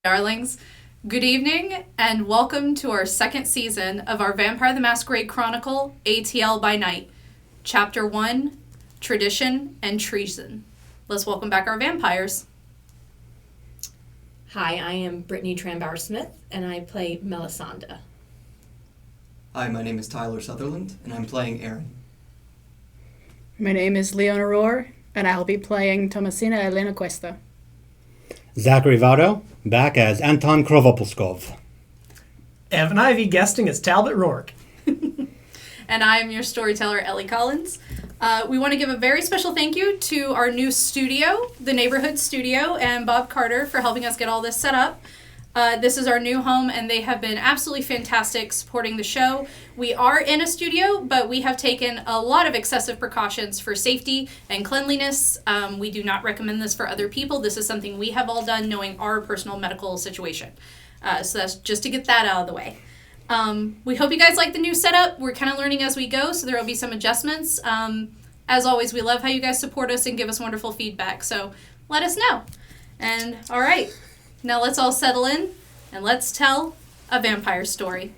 Darlings, good evening and welcome to our second season of our Vampire the Masquerade Chronicle, ATL By Night, Chapter 1, Tradition and Treason. Let's welcome back our vampires. Hi, I am Brittany Trambauer-Smith, and I play Melisende. Hi, my name is Tyler Sutherland, and I'm playing Aaron. My name is Leona Roar, and I'll be playing Thomasina Elena Cuesta. Zachary Vaudo, back as Anton Krovopuskov. Evan Ivey guesting as Talbot Roark. And I am your storyteller, Ellie Collins. We want to give a very special thank you to our new studio, the Neighborhood Studio, and Bob Carter for helping us get all this set up. This is our new home, and they have been absolutely fantastic supporting the show. We are in a studio, but we have taken a lot of excessive precautions for safety and cleanliness. We do not recommend this for other people. This is something we have all done knowing our personal medical situation. So that's just to get that out of the way. We hope you guys like the new setup. We're kind of learning as we go, so there will be some adjustments. As always, we love how you guys support us and give us wonderful feedback, so let us know. And all right. Now let's all settle in, and let's tell a vampire story.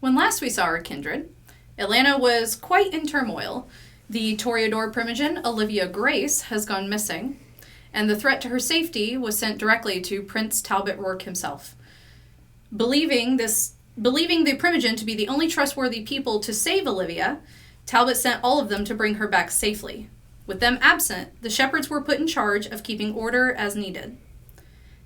When last we saw our kindred, Elena was quite in turmoil. The Toreador Primogen, Olivia Grace, has gone missing, and the threat to her safety was sent directly to Prince Talbot Roark himself. Believing the Primogen to be the only trustworthy people to save Olivia, Talbot sent all of them to bring her back safely. With them absent, the shepherds were put in charge of keeping order as needed.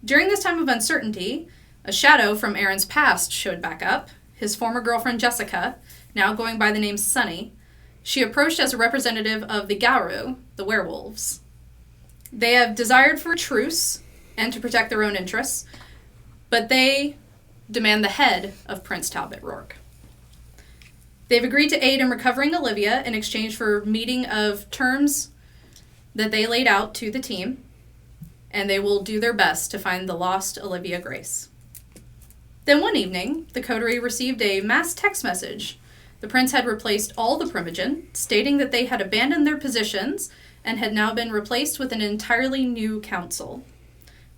During this time of uncertainty, a shadow from Aaron's past showed back up. His former girlfriend Jessica, now going by the name Sunny, she approached as a representative of the Garu, the werewolves. They have desired for a truce and to protect their own interests, but they demand the head of Prince Talbot Roark. They've agreed to aid in recovering Olivia in exchange for meeting of terms that they laid out to the team, and they will do their best to find the lost Olivia Grace. Then one evening, the coterie received a mass text message. The prince had replaced all the Primogen, stating that they had abandoned their positions and had now been replaced with an entirely new council.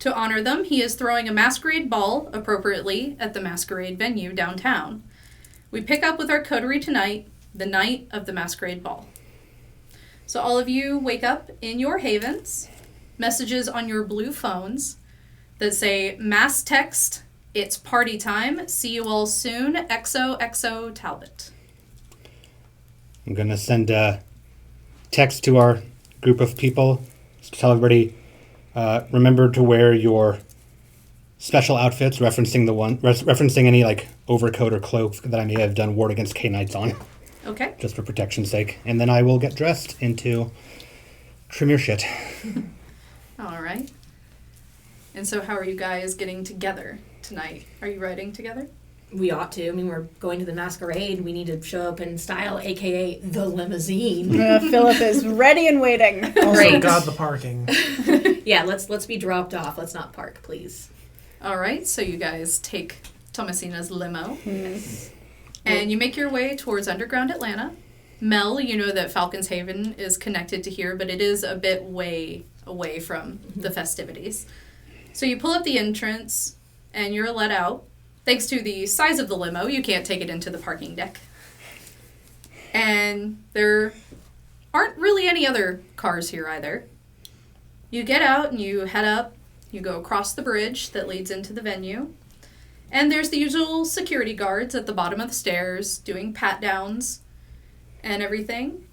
To honor them, he is throwing a masquerade ball, appropriately, at the Masquerade venue downtown. We pick up with our coterie tonight, the night of the Masquerade Ball. So all of you wake up in your havens, messages on your blue phones that say mass text, it's party time, see you all soon, XOXO Talbot. I'm going to send a text to our group of people to tell everybody, remember to wear your special outfits, referencing any like overcoat or cloak that I may have done Ward Against K-Knights on. Okay. Just for protection's sake. And then I will get dressed into Tremere shit. All right. And so how are you guys getting together tonight? Are you riding together? We ought to. I mean, we're going to the Masquerade. We need to show up in style, a.k.a. the limousine. Philip is ready and waiting. Also, Great. God, the parking. Yeah, let's be dropped off. Let's not park, please. All right, so you guys take Thomasina's limo. Yes. And you make your way towards underground Atlanta. Mel, you know that Falcon's Haven is connected to here, but it is a bit way away from the festivities. So you pull up the entrance, and you're let out. thanks to the size of the limo, you can't take it into the parking deck. And there aren't really any other cars here either. You get out and you head up. You go across the bridge that leads into the venue. And there's the usual security guards at the bottom of the stairs doing pat-downs and everything.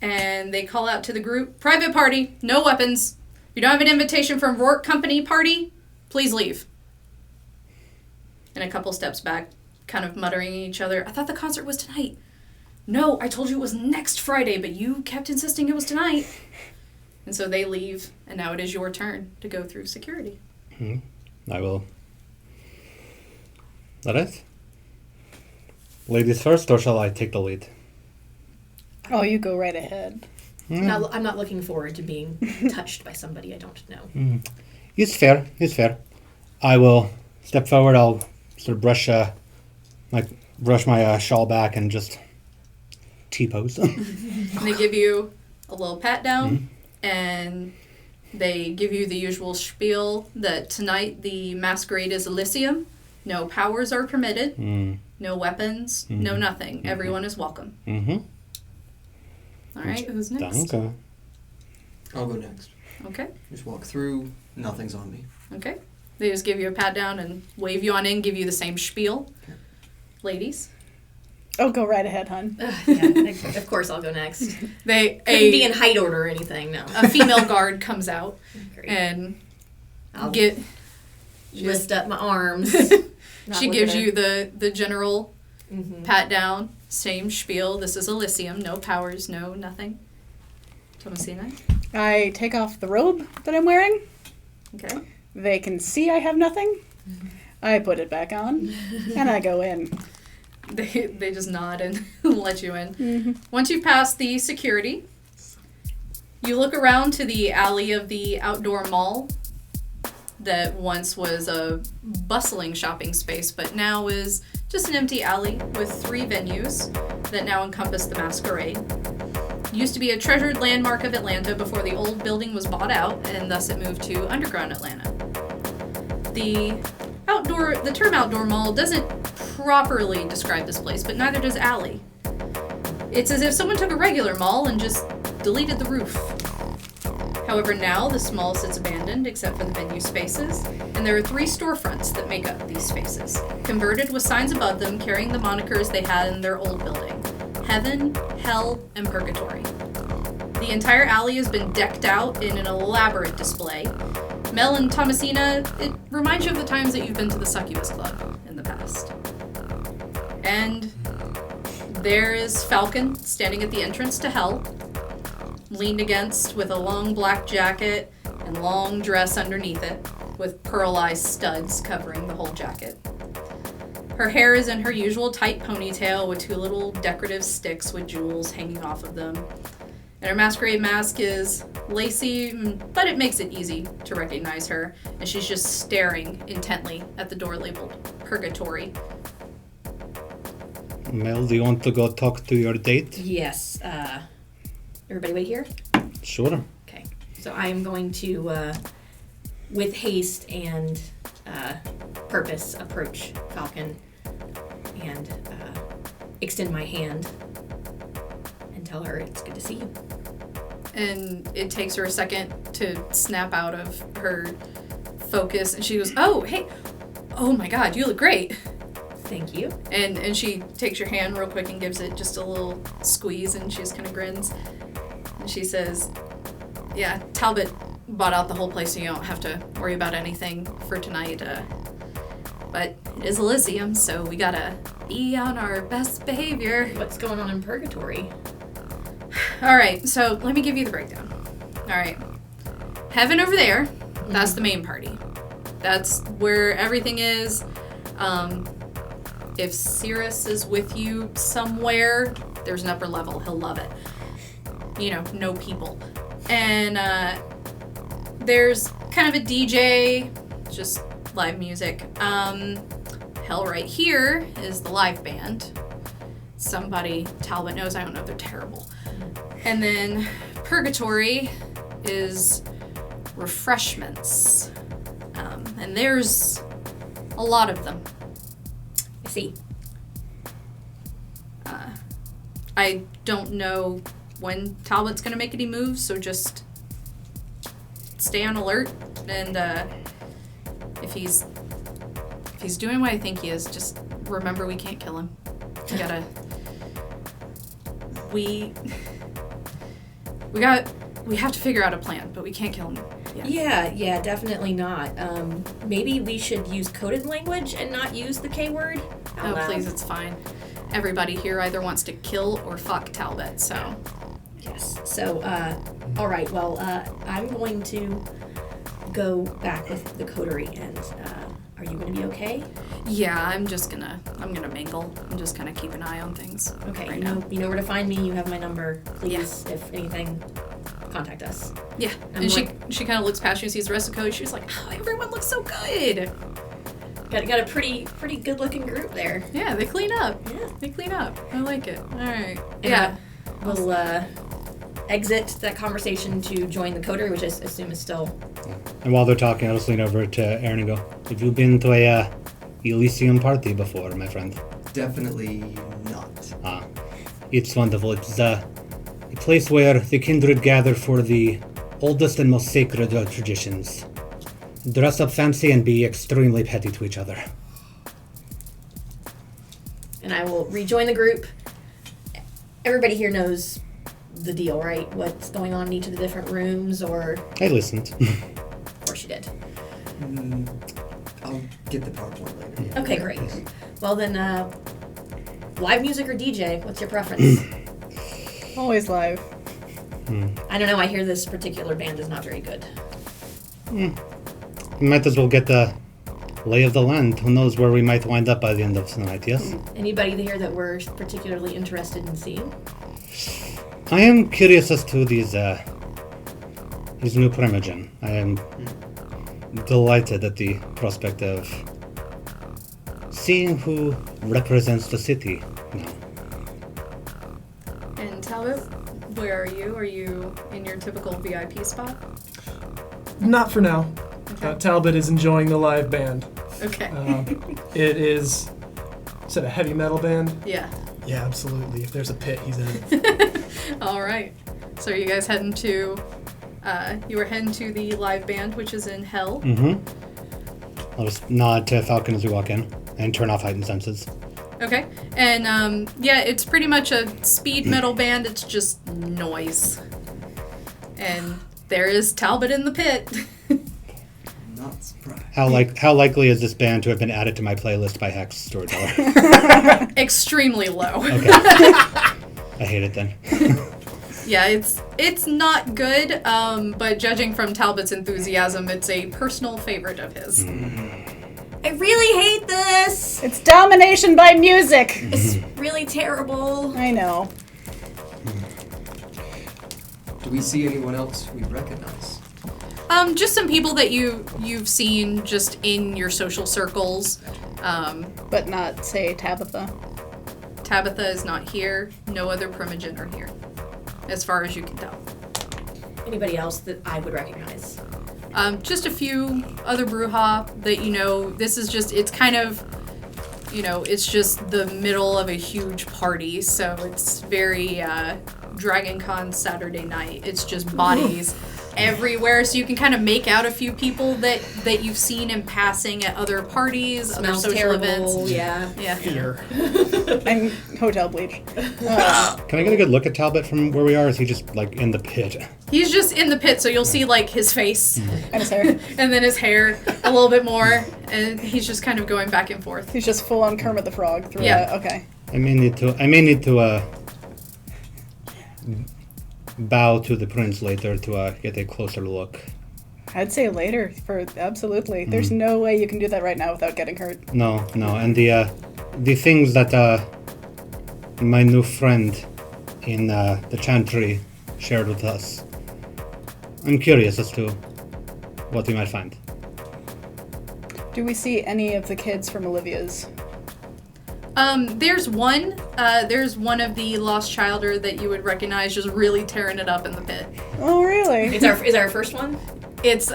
And they call out to the group, "Private party, no weapons. If you don't have an invitation from Roark Company party, please leave." And a couple steps back, kind of muttering at each other, "I thought the concert was tonight." "No, I told you it was next Friday, but you kept insisting it was tonight." And so they leave, and now it is your turn to go through security. I will. That it? Ladies first, or shall I take the lead? Oh, you go right ahead. I'm not looking forward to being touched by somebody I don't know. It's fair. It's fair. I will step forward. I'll sort of brush my shawl back and just T-pose. And they give you a little pat down, and they give you the usual spiel that tonight the Masquerade is Elysium. No powers are permitted. No weapons. No nothing. Everyone is welcome. All right, who's next? Danke. I'll go next. Okay. Just walk through. Nothing's on me. Okay. They just give you a pat down and wave you on in, give you the same spiel. Okay. Ladies. Oh, go right ahead, hon. Yeah, of course I'll go next. They Couldn't be in height order or anything, no. a female guard comes out Great. and I'll lift up my arms. she gives you the general Mm-hmm. pat down, same spiel. This is Elysium, no powers, no nothing. Thomasina. I take off the robe that I'm wearing. Okay. They can see I have nothing. I put it back on, and I go in. They just nod and let you in. Once you've passed the security, you look around to the alley of the outdoor mall that once was a bustling shopping space, but now is just an empty alley with 3 venues that now encompass the Masquerade. It used to be a treasured landmark of Atlanta before the old building was bought out, and thus it moved to underground Atlanta. The term outdoor mall doesn't properly describe this place, but neither does alley. It's as if someone took a regular mall and just deleted the roof. However, now this mall sits abandoned except for the venue spaces, and there are 3 storefronts that make up these spaces, converted with signs above them carrying the monikers they had in their old building: Heaven, Hell, and Purgatory. The entire alley has been decked out in an elaborate display. Mel and Thomasina, it reminds you of the times that you've been to the Succubus Club in the past. And there is Falcon standing at the entrance to Hell, leaned against with a long black jacket and long dress underneath it, with pearl-eye studs covering the whole jacket. Her hair is in her usual tight ponytail with 2 little decorative sticks with jewels hanging off of them. And her masquerade mask is lacy, but it makes it easy to recognize her, and she's just staring intently at the door labeled Purgatory. Mel, do you want to go talk to your date? Yes. Everybody wait here? Sure. Okay. So I am going to, with haste and purpose, approach Falcon and extend my hand and tell her it's good to see you. And it takes her a second to snap out of her focus, and she goes, "Oh, hey, oh my God, you look great." Thank you. And she takes your hand real quick and gives it just a little squeeze, and she just kind of grins. And she says, "Yeah, Talbot bought out the whole place, so you don't have to worry about anything for tonight. But it is Elysium, so we gotta be on our best behavior." What's going on in Purgatory? All right, so let me give you the breakdown. All right. Heaven over there, that's the main party. That's where everything is. If Cyrus is with you somewhere, there's an upper level. He'll love it. You know, no people. And there's kind of a DJ, just live music. Hell, right here is the live band. Somebody Talbot knows. I don't know if they're terrible. And then Purgatory is refreshments. And there's a lot of them. See. I don't know when Talbot's going to make any moves, so just stay on alert. And if he's doing what I think he is, just remember we can't kill him. We have to figure out a plan, but we can't kill him yet. Yeah, definitely not. Maybe we should use coded language and not use the K word. Oh, please, it's fine. Everybody here either wants to kill or fuck Talbot, so. Yes. So, all right. Well, I'm going to go back with the coterie, and are you going to be okay? Yeah, I'm gonna mingle. I'm just gonna keep an eye on things. Okay. Right you know where to find me. You have my number. Please, if anything, contact us. Yeah. And she kind of looks past you and sees the rest of the code. She's like, oh, everyone looks so good. Got a pretty good looking group there. Yeah, they clean up. Yeah. They clean up. I like it. All right. And Yeah. We'll exit that conversation to join the coterie, which I assume is still. And while they're talking, I'll just lean over to Aaron and go, have you been to a Elysium party before, my friend? Definitely not. It's wonderful. It's a place where the kindred gather for the oldest and most sacred of traditions. Dress up fancy and be extremely petty to each other. And I will rejoin the group. Everybody here knows the deal, right? What's going on in each of the different rooms, or... I listened. Of course you did. I'll get the PowerPoint later. Yeah. Okay, great. Well then, live music or DJ? What's your preference? Always live. I don't know, I hear this particular band is not very good. We might as well get the lay of the land. Who knows where we might wind up by the end of tonight, yes? Anybody here that we're particularly interested in seeing? I am curious as to these new primogen. I am delighted at the prospect of seeing who represents the city now. And Talbot, where are you? Are you in your typical VIP spot? Not for now. Okay. Talbot is enjoying the live band. Okay. It is it a heavy metal band? Yeah. Yeah, absolutely. If there's a pit, he's in it. All right. So are you guys heading to... you were heading to the live band, which is in Hell. Mm-hmm. I'll just nod to Falcon as we walk in and turn off heightened senses. Okay. And, yeah, it's pretty much a speed metal band. It's just noise. And there is Talbot in the pit. Not surprised. How likely is this band to have been added to my playlist by Hex Storyteller? Extremely low. Okay. I hate it then. Yeah, it's not good, but judging from Talbot's enthusiasm, it's a personal favorite of his. I really hate this! It's domination by music. It's really terrible. I know. Do we see anyone else we recognize? Just some people that you've seen just in your social circles. But not, say, Tabitha. Tabitha is not here. No other primogen are here, as far as you can tell. Anybody else that I would recognize? Just a few other Brujah that you know. This is just, it's kind of, you know, it's just the middle of a huge party, so it's very Dragon Con Saturday night. It's just bodies everywhere, so you can kind of make out a few people that you've seen in passing at other parties, other Smells social terrible. events. Yeah. Fear. And hotel bleach. Can I get a good look at Talbot from where we are? Or is he just, like, in the pit? He's just in the pit, so you'll see, like, his face, And his hair. and then his hair a little bit more, and he's just kind of going back and forth. He's just full on Kermit the Frog through Yeah. Okay. I may need to bow to the prince later to get a closer look. I'd say later, absolutely. There's no way you can do that right now without getting hurt. No, and the things that my new friend in the chantry shared with us. I'm curious as to what we might find. Do we see any of the kids from Olivia's? There's one of the Lost Childer that you would recognize just really tearing it up in the pit. Oh, really? Is our first one? It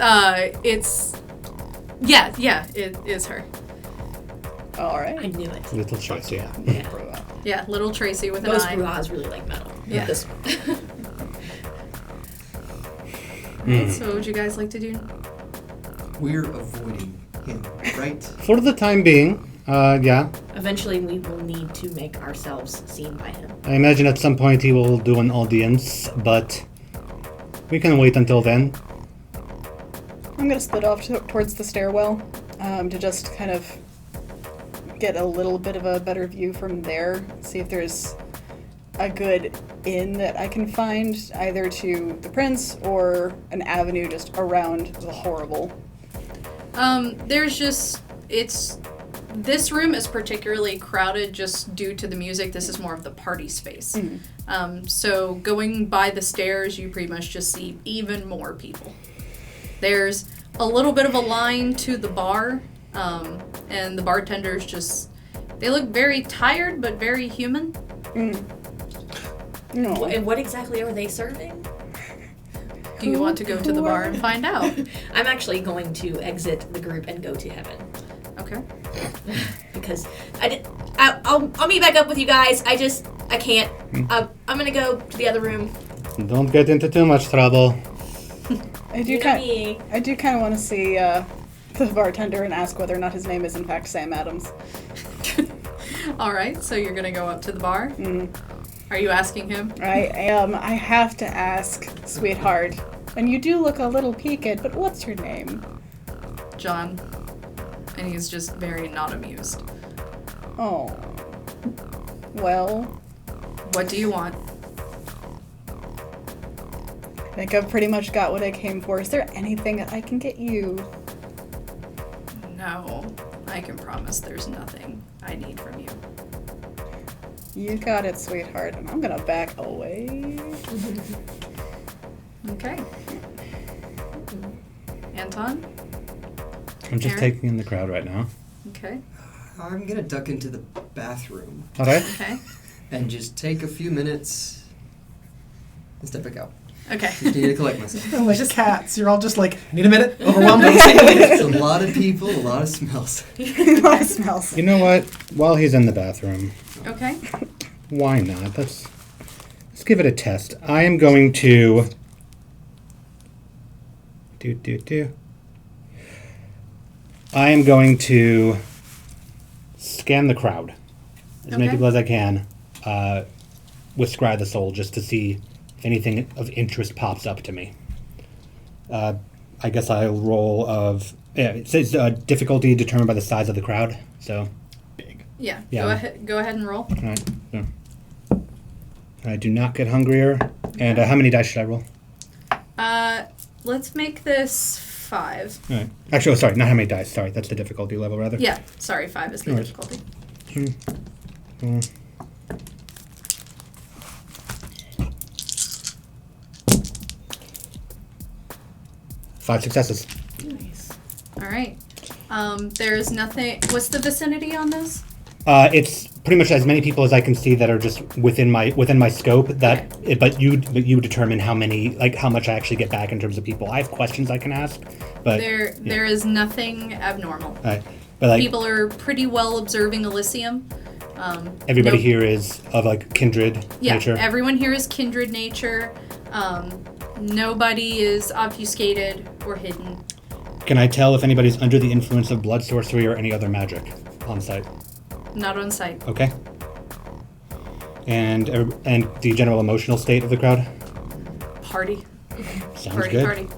is her. All right. I knew it. Little choice, yeah. Yeah. Yeah, little Tracy with an Most eye. Brujahs really like metal. Yeah. This Alright, so what would you guys like to do? We're avoiding him, right? For the time being, yeah. Eventually, we will need to make ourselves seen by him. I imagine at some point he will do an audience, but we can wait until then. I'm gonna split off towards the stairwell to just kind of get a little bit of a better view from there. See if there's a good inn that I can find, either to the prince or an avenue just around the horrible. This room is particularly crowded just due to the music. This is more of the party space. So going by the stairs, you pretty much just see even more people. There's a little bit of a line to the bar, and the bartenders they look very tired but very human. No. And what exactly are they serving? Do you want to go to the bar and find out? I'm actually going to exit the group and go to heaven. Okay. Because I'll meet back up with you guys. I can't. I'm gonna go to the other room. Don't get into too much trouble. I do kind of want to see the bartender and ask whether or not his name is in fact Sam Adams. All right, so you're gonna go up to the bar. Are you asking him? I am. I have to ask, sweetheart. And you do look a little peaked, but what's your name? John. And he's just very not amused. Oh. Well, What do you want? I think I've pretty much got what I came for. Is there anything that I can get you? No, I can promise there's nothing I need from you. You got it, sweetheart. And I'm gonna back away. Okay. Anton? I'm just Aaron? taking in the crowd right now. Okay. I'm gonna duck into the bathroom All right. Okay. and just take a few minutes and step back out. Okay. Just need to collect myself. Like cats. You're all just like, need a minute? Overwhelmed? Don't say It's a lot of people, a lot of smells. A lot of smells. You know what? While he's in the bathroom, Okay. why not? Let's give it a test. I am going to I am going to scan the crowd. As many Okay. people as I can with Scry the Soul, just to see if anything of interest pops up to me. I guess I'll roll of... Yeah, it says difficulty determined by the size of the crowd, so... Yeah. Yeah. Go ahead and roll. Alright, so... I do not get hungrier. And how many dice should I roll? Let's make this 5. Alright. Actually, sorry, not how many dice. Sorry, that's the difficulty level, rather. Yeah, sorry, 5 is the No worries. difficulty. 5 successes. Nice. All right. There's nothing. What's the vicinity on this? It's pretty much as many people as I can see that are just within my scope. But you determine how much I actually get back in terms of people. I have questions I can ask, but There is nothing abnormal. Right. But People are pretty well observing Elysium. everybody no- here is of kindred Yeah, nature. everyone here is kindred nature. Nobody is obfuscated or hidden. Can I tell if anybody's under the influence of blood sorcery or any other magic on site? Not on site. Okay. And the general emotional state of the crowd? Party. Sounds Party, good. party.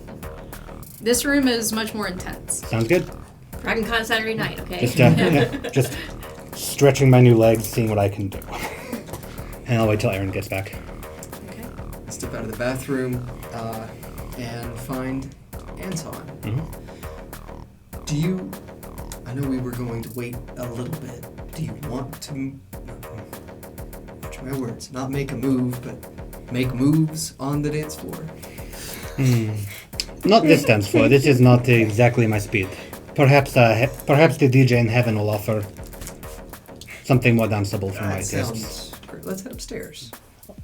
This room is much more intense. Sounds good. Dragon Saturday night, okay? Just stretching my new legs, seeing what I can do. And I'll wait till Aaron gets back. Okay. Step out of the bathroom and find Anton. Mm-hmm. Do you... I know we were going to wait a little bit. Do you want to... Watch my words. Not make a move, but make moves on the dance floor. Not this dance floor. This is not exactly my speed. Perhaps the DJ in heaven will offer something more danceable for my That tastes. sounds great. Let's head upstairs.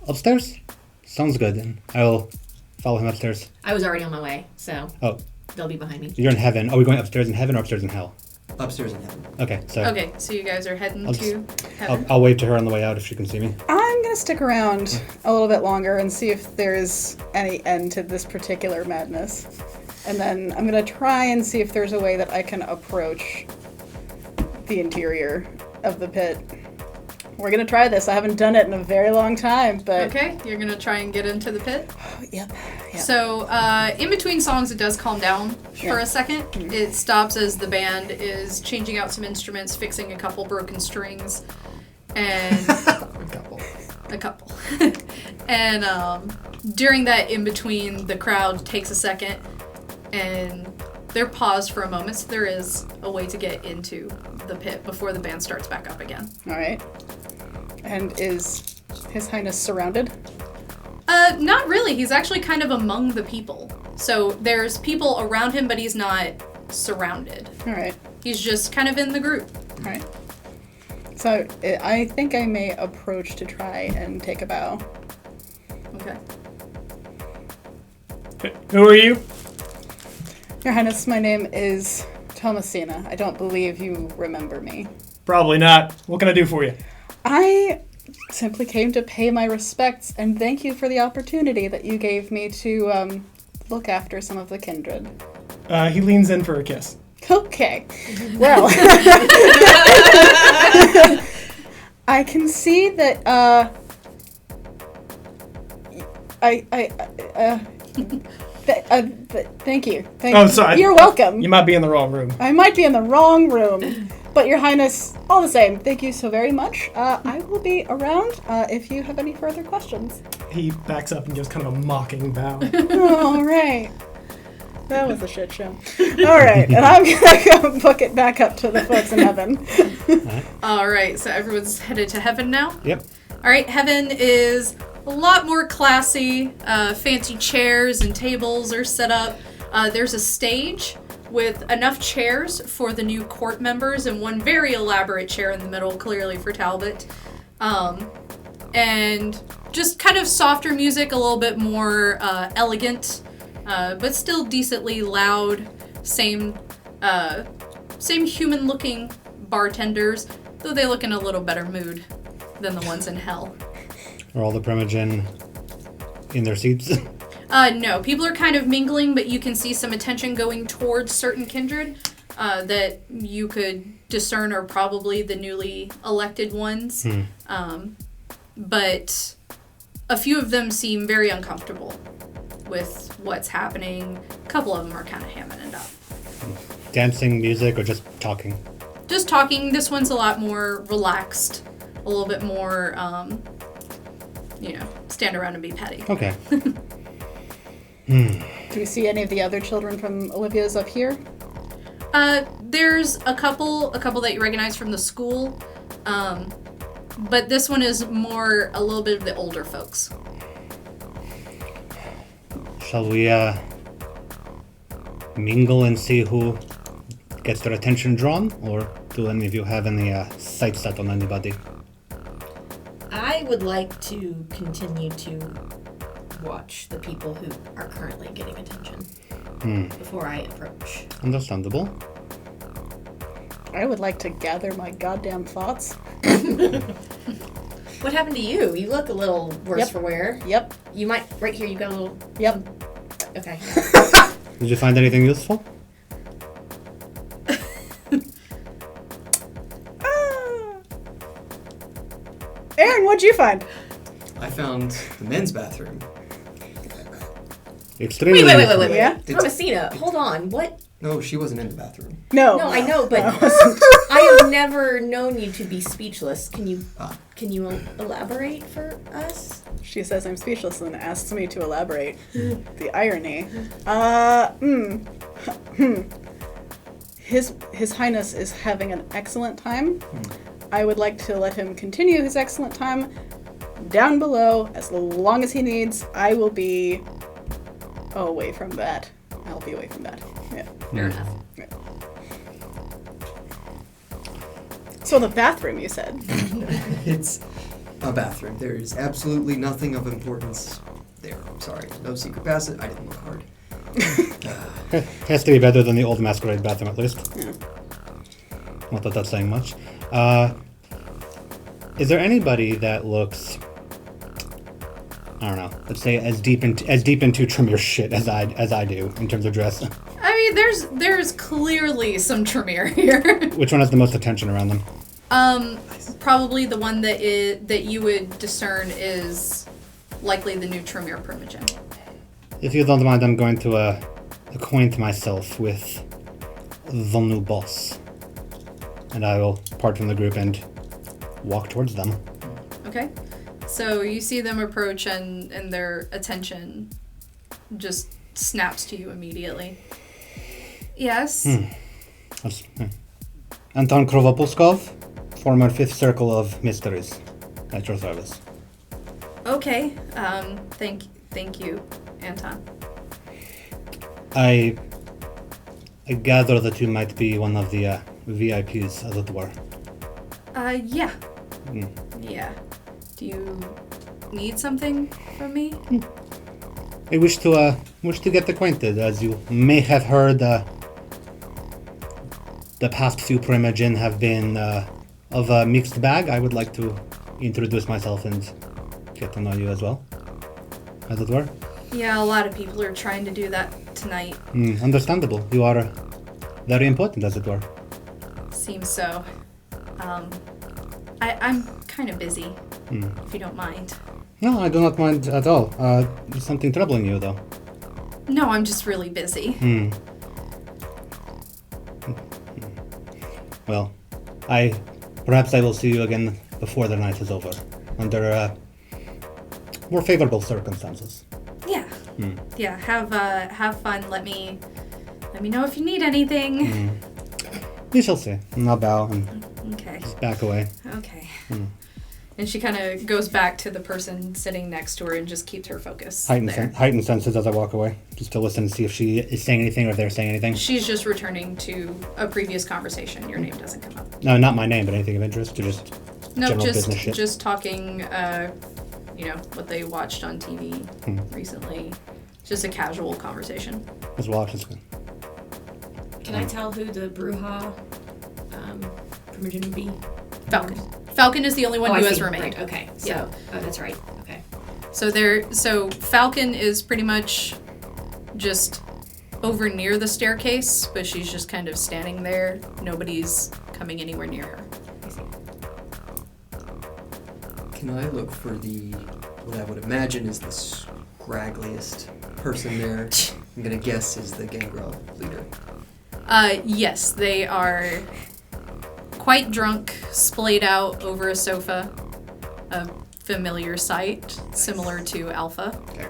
Upstairs? Sounds good. Then I will follow him upstairs. I was already on my way, so Oh, they'll be behind me. you're in heaven. Are we going upstairs in heaven or upstairs in hell? Upstairs in heaven. Okay, so Okay, so you guys are heading to heaven. I'll wave to her on the way out if she can see me. I'm gonna stick around a little bit longer and see if there's any end to this particular madness. And then I'm gonna try and see if there's a way that I can approach the interior of the pit. We're gonna try this. I haven't done it in a very long time, but... Okay, you're going to try and get into the pit. Yep. So, in between songs, it does calm down for a second. Mm-hmm. It stops as the band is changing out some instruments, fixing a couple broken strings, and a couple. And during that in between, the crowd takes a second, and they're paused for a moment. So there is a way to get into the pit before the band starts back up again. All right. And is His Highness surrounded? Not really. He's actually kind of among the people. So there's people around him, but he's not surrounded. All right. He's just kind of in the group. All right. So I think I may approach to try and take a bow. Okay. Who are you? Your Highness, my name is Thomasina. I don't believe you remember me. Probably not. What can I do for you? I simply came to pay my respects and thank you for the opportunity that you gave me to look after some of the kindred. He leans in for a kiss. Okay. Well, I can see that thank you. Oh, sorry. You're welcome. You might be in the wrong room. I might be in the wrong room, but Your Highness, all the same, thank you so very much. I will be around if you have any further questions. He backs up and gives kind of a mocking bow. All right. That was a shit show. All right, and I'm going to go book it back up to the folks in heaven. All right, so everyone's headed to heaven now? Yep. All right, heaven is a lot more classy. Fancy chairs and tables are set up. There's a stage with enough chairs for the new court members and one very elaborate chair in the middle, clearly for Talbot. And just kind of softer music, a little bit more elegant, but still decently loud. Same human-looking bartenders, though they look in a little better mood than the ones in hell. Are all the Primogen in their seats? No, people are kind of mingling, but you can see some attention going towards certain kindred that you could discern are probably the newly elected ones. But a few of them seem very uncomfortable with what's happening. A couple of them are kind of hamming it up. Dancing, music, or just talking? Just talking. This one's a lot more relaxed, a little bit more, stand around and be petty. Okay. Do you see any of the other children from Olivia's up here? There's a couple that you recognize from the school, but this one is more a little bit of the older folks. Shall we mingle and see who gets their attention drawn, or do any of you have any sights set on anybody? I would like to continue to watch the people who are currently getting attention before I approach. Understandable. I would like to gather my goddamn thoughts. What happened to you? You look a little worse for wear. Yep. You might, right here, you got a little... Yep. Okay. Did you find anything useful? Aaron, what'd you find? I found the men's bathroom. Extremely. Wait. Yeah? Thomasina, hold on. What? No, she wasn't in the bathroom. No. No, I know, but I have never known you to be speechless. Can you elaborate for us? She says I'm speechless and asks me to elaborate. The irony. His Highness is having an excellent time. I would like to let him continue his excellent time down below as long as he needs. I will be away from that. I'll be away from that. Yeah. Fair enough. Yeah. So the bathroom, you said? It's a bathroom. There is absolutely nothing of importance there. I'm sorry. No secret passage. I didn't look hard. Has to be better than the old Masquerade bathroom, at least. Yeah. Not that that's saying much. Is there anybody that looks, I don't know, let's say as deep into Tremere shit as I do in terms of dress? I mean, there's clearly some Tremere here. Which one has the most attention around them? Probably the one that you would discern is likely the new Tremere Primogen. If you don't mind, I'm going to acquaint myself with the new boss. And I will part from the group and walk towards them. Okay. So you see them approach and their attention just snaps to you immediately. Yes? Anton Krovopuskov, former 5th Circle of Mysteries, at your service. Okay. Thank you, Anton. I gather that you might be one of the VIPs, as it were. Yeah. Yeah. Do you need something from me? I wish to get acquainted. As you may have heard, the past few Primogen have been of a mixed bag. I would like to introduce myself and get to know you as well, as it were. Yeah, a lot of people are trying to do that tonight. Understandable. You are very important, as it were. Seems so. I'm kind of busy, if you don't mind. No, I do not mind at all. Is something troubling you, though? No, I'm just really busy. Well, perhaps I will see you again before the night is over, under more favorable circumstances. Yeah. Yeah. Have fun. Let me know if you need anything. We shall see. And I'll bow and Okay. just back away. Okay. And she kind of goes back to the person sitting next to her and just keeps her focus there. Heightened senses as I walk away, just to listen to see if she is saying anything or if they're saying anything. She's just returning to a previous conversation. Your name doesn't come up. No, not my name, but anything of interest, or just general business shit. Just talking. What they watched on TV recently. Just a casual conversation. As well, just Can I tell who the Brujah Primogen would be? Falcon. Falcon is the only one who has remained. Right, okay. So, Yeah. Oh, that's right. Okay. So Falcon is pretty much just over near the staircase, but she's just kind of standing there. Nobody's coming anywhere near her. Can I look for what I would imagine is the scraggliest person there? I'm gonna guess is the Gangrel leader. Yes, they are quite drunk, splayed out over a sofa. A familiar sight, similar to Alpha. Okay.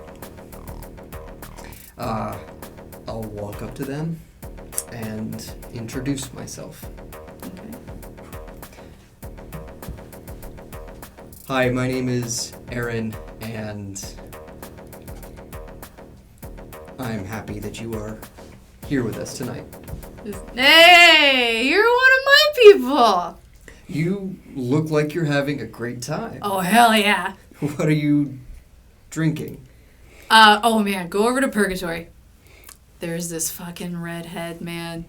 I'll walk up to them and introduce myself. Okay. Hi, my name is Aaron, and I'm happy that you are here with us tonight. Hey, you're one of my people! You look like you're having a great time. Oh, hell yeah. What are you drinking? Oh man, go over to Purgatory. There's this fucking redhead, man.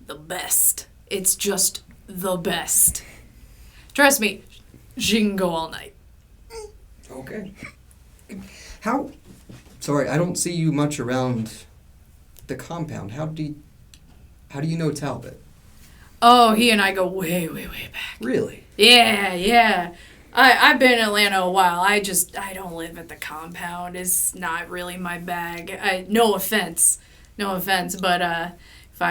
The best. It's just the best. Trust me, she can go all night. Okay. Sorry, I don't see you much around the compound. How do you know Talbot? Oh, he and I go way, way, way back. Really? Yeah. I've been in Atlanta a while. I don't live at the compound. It's not really my bag. No offense, but if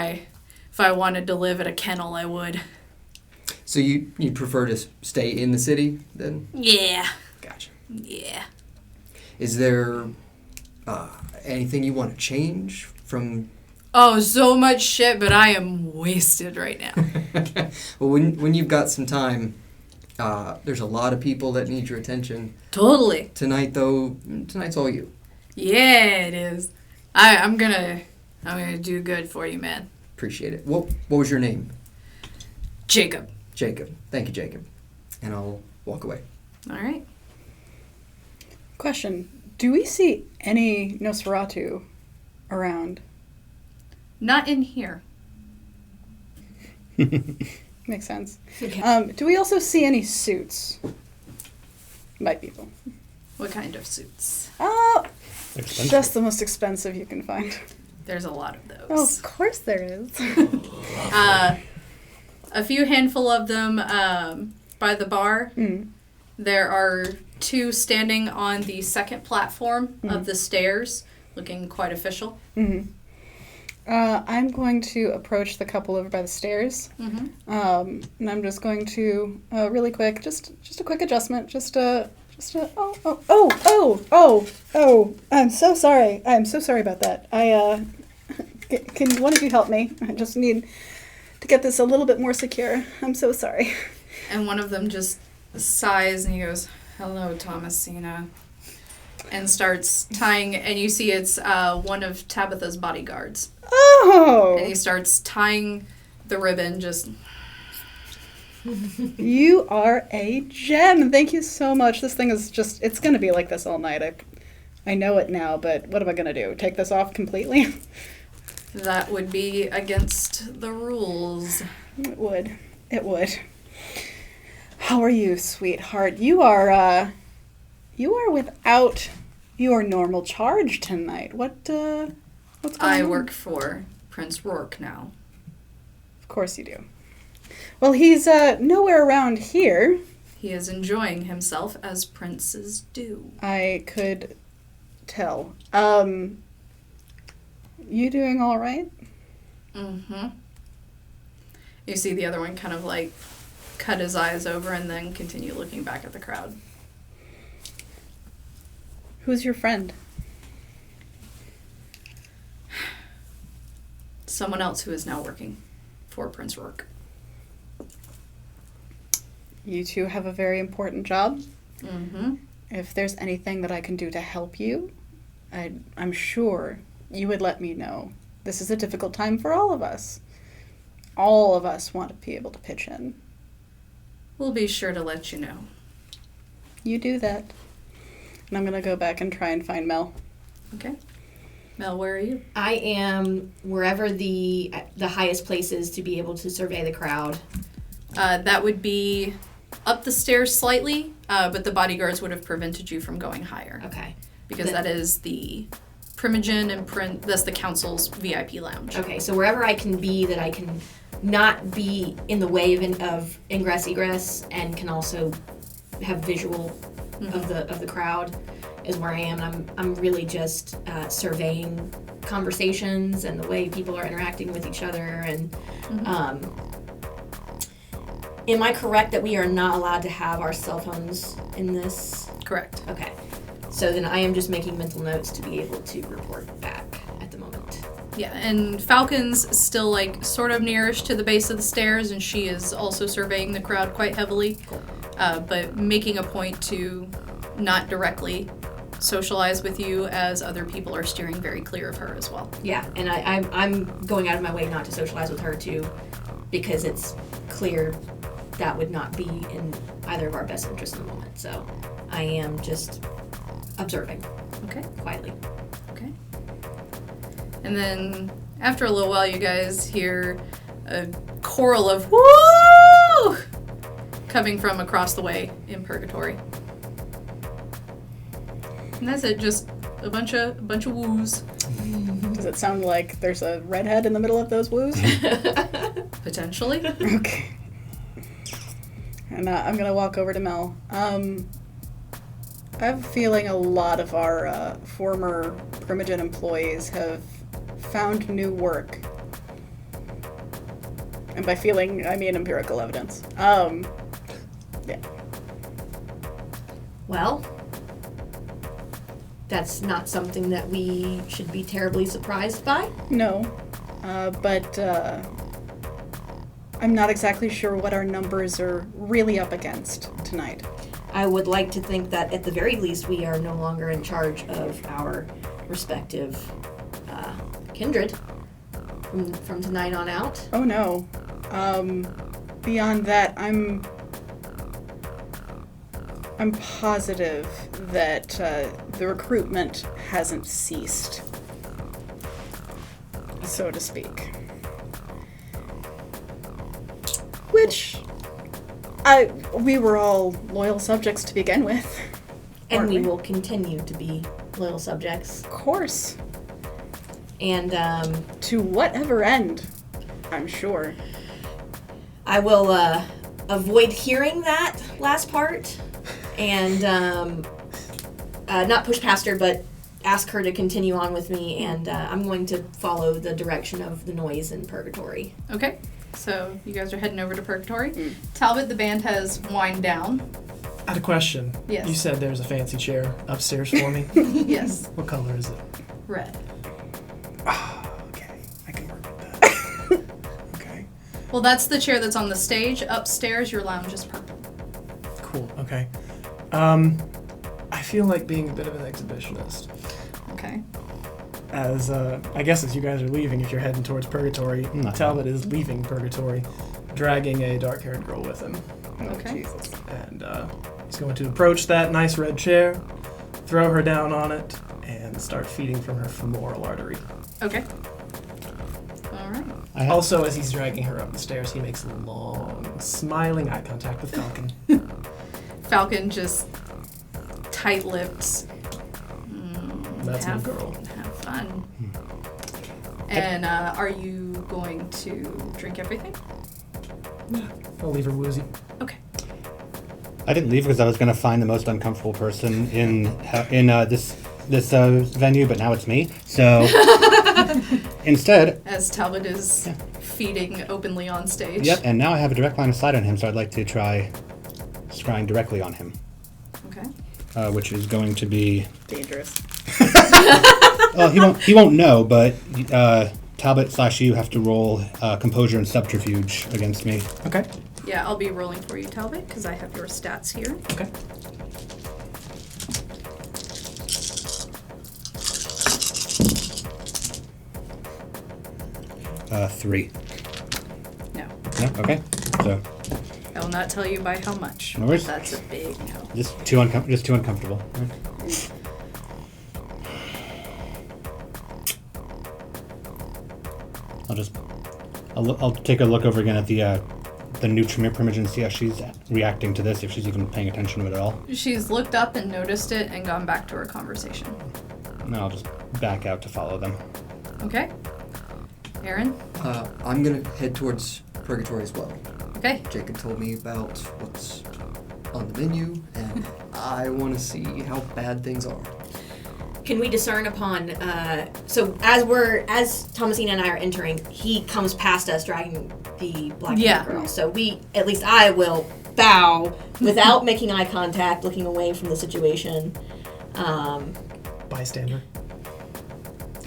I wanted to live at a kennel, I would. So you prefer to stay in the city then? Yeah. Gotcha. Yeah. Is there anything you want to change from? Oh, so much shit, but I am wasted right now. Well, when you've got some time, there's a lot of people that need your attention. Totally. Tonight's all you. Yeah, it is. I'm gonna do good for you, man. Appreciate it. What was your name? Jacob. Jacob. Thank you, Jacob. And I'll walk away. All right. Question. Do we see any Nosferatu around? Not in here. Makes sense. Okay. Do we also see any suits by people? What kind of suits? Expensive. Just the most expensive you can find. There's a lot of those. Oh, of course there is. A few handful of them by the bar. Mm. There are 2 standing on the second platform of the stairs, looking quite official. Mm-hmm. I'm going to approach the couple over by the stairs. Mm-hmm. And I'm just going to, really quick, just a quick adjustment, I'm so sorry. I'm so sorry about that. Can one of you help me? I just need to get this a little bit more secure. I'm so sorry. And one of them just sighs and he goes, "Hello, Thomasina," and starts tying, and you see it's one of Tabitha's bodyguards. Oh! And he starts tying the ribbon, just... You are a gem. Thank you so much. This thing is just, it's going to be like this all night. I know it now, but what am I going to do? Take this off completely? That would be against the rules. It would. It would. How are you, sweetheart? You are without your normal charge tonight. What's going on? I work for Prince Roark now. Of course you do. Well, he's nowhere around here. He is enjoying himself as princes do. I could tell. You doing all right? Mm-hmm. You see the other one kind of like cut his eyes over and then continue looking back at the crowd. Who's your friend? Someone else who is now working for Prince Roark. You two have a very important job. Mm-hmm. If there's anything that I can do to help you, I'm sure you would let me know. This is a difficult time for all of us. All of us want to be able to pitch in. We'll be sure to let you know. You do that. And I'm going to go back and try and find Mel. Okay. Mel, where are you? I am wherever the highest place is to be able to survey the crowd. That would be up the stairs slightly, but the bodyguards would have prevented you from going higher. Okay. Because that is the Primogen and that's the council's VIP lounge. Okay, so wherever I can be that I can not be in the way of ingress egress and can also have visual of the crowd is where I am. And I'm really just surveying conversations and the way people are interacting with each other. And am I correct that we are not allowed to have our cell phones in this? Correct. Okay. So then I am just making mental notes to be able to report back at the moment. Yeah, and Falcon's still like sort of nearish to the base of the stairs, and she is also surveying the crowd quite heavily, but making a point to not directly socialize with you as other people are steering very clear of her as well. Yeah, and I'm going out of my way not to socialize with her too, because it's clear that would not be in either of our best interests in the moment. So I am just observing. Okay. Quietly. Okay. And then after a little while, you guys hear a choral of "woo" coming from across the way in Purgatory. And that's it. Just a bunch of woos. Does it sound like there's a redhead in the middle of those woos? Potentially. Okay. And I'm going to walk over to Mel. I have a feeling a lot of our former Primogen employees have found new work. And by feeling, I mean empirical evidence. Yeah. Well, that's not something that we should be terribly surprised by. No. But I'm not exactly sure what our numbers are really up against tonight. I would like to think that at the very least we are no longer in charge of our respective kindred from tonight on out. Oh no. Beyond that, I'm positive that the recruitment hasn't ceased, so to speak. Which, we were all loyal subjects to begin with. And weren't we will continue to be loyal subjects. Of course. And To whatever end, I'm sure. I will avoid hearing that last part and not push past her, but ask her to continue on with me, and I'm going to follow the direction of the noise in Purgatory. Okay, so you guys are heading over to Purgatory. Talbot, the band has wind down. I had a question. Yes. You said there's a fancy chair upstairs for me. Yes, What color is it? red. Okay, I can work with that. Okay. Well, that's the chair that's on the stage. Upstairs, your lounge is purple. Cool. Okay. I feel like being a bit of an exhibitionist. Okay. As I guess as you guys are leaving, if you're heading towards Purgatory, Talbot is leaving Purgatory, dragging a dark-haired girl with him, Okay. Jesus. and he's going to approach that nice red chair, throw her down on it, and start feeding from her femoral artery. Okay. All right. Also, as he's dragging her up the stairs, he makes long, smiling eye contact with Falcon. Falcon just tight-lipped. That's my have, girl. Have fun. And are you going to drink everything? I'll leave her woozy. Okay. I didn't leave because I was going to find the most uncomfortable person in this venue, but now it's me. So instead, As Talbot is feeding openly on stage. yep. And now I have a direct line of sight on him, so I'd like to try scrying directly on him, Okay. which is going to be. Dangerous. Well, he won't know, but Talbot / you have to roll composure and subterfuge against me. Okay. Yeah, I'll be rolling for you, Talbot, because I have your stats here. Okay. Three. No. No. Okay. So I will not tell you by how much. No worries. That's a big no. just too uncomfortable. Right. I'll take a look over again at the new Tremere primage and see how she's reacting to this, if she's even paying attention to it at all. She's looked up and noticed it and gone back to her conversation. And then I'll just back out to follow them. Okay. Aaron? I'm gonna head towards Purgatory as well. Okay. Jacob told me about what's on the menu, and I want to see how bad things are. Can we discern upon, so as Thomasina and I are entering, he comes past us dragging the black girl. So at least I will bow without making eye contact, looking away from the situation. Bystander.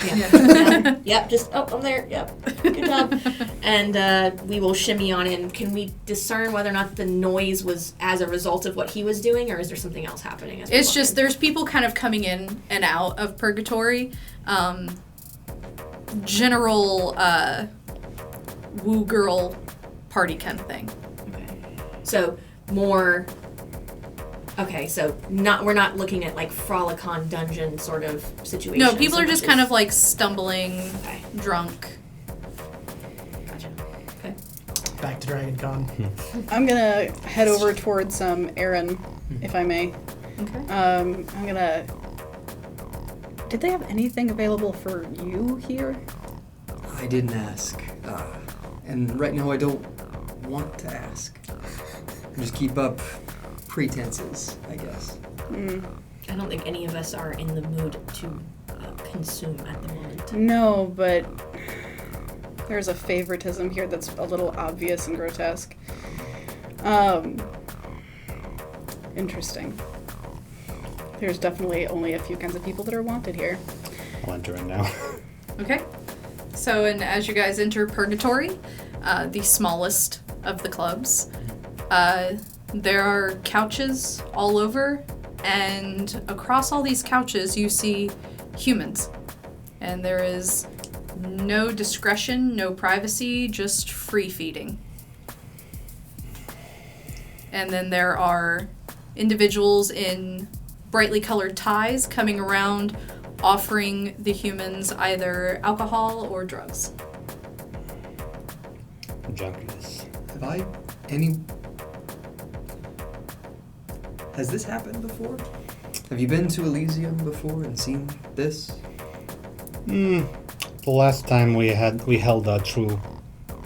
Yeah. Yep, just, I'm there, yep, good job. And we will shimmy on in. Can we discern whether or not the noise was as a result of what he was doing, or is there something else happening? It's just, there's people kind of coming in and out of Purgatory. General woo girl party kind of thing. Okay. So more... Okay, so we're not looking at like Frolicon dungeon sort of situation. No, people are just kind of like stumbling, Okay. drunk. Gotcha. Okay. Back to Dragon Con. I'm gonna head over towards Aaron, if I may. Okay. I'm gonna... Did they have anything available for you here? I didn't ask, and right now I don't want to ask. I just keep up pretenses, I guess. I don't think any of us are in the mood to consume at the moment. No, but there's a favoritism here that's a little obvious and grotesque. Interesting. There's definitely only a few kinds of people that are wanted here. I'll enter in now. Okay. So, and as you guys enter Purgatory, the smallest of the clubs, there are couches all over, and across all these couches you see humans. And there is no discretion, no privacy, just free feeding. And then there are individuals in brightly colored ties coming around offering the humans either alcohol or drugs. Junkies. Have I Has this happened before? Have you been to Elysium before and seen this? The last time we held a true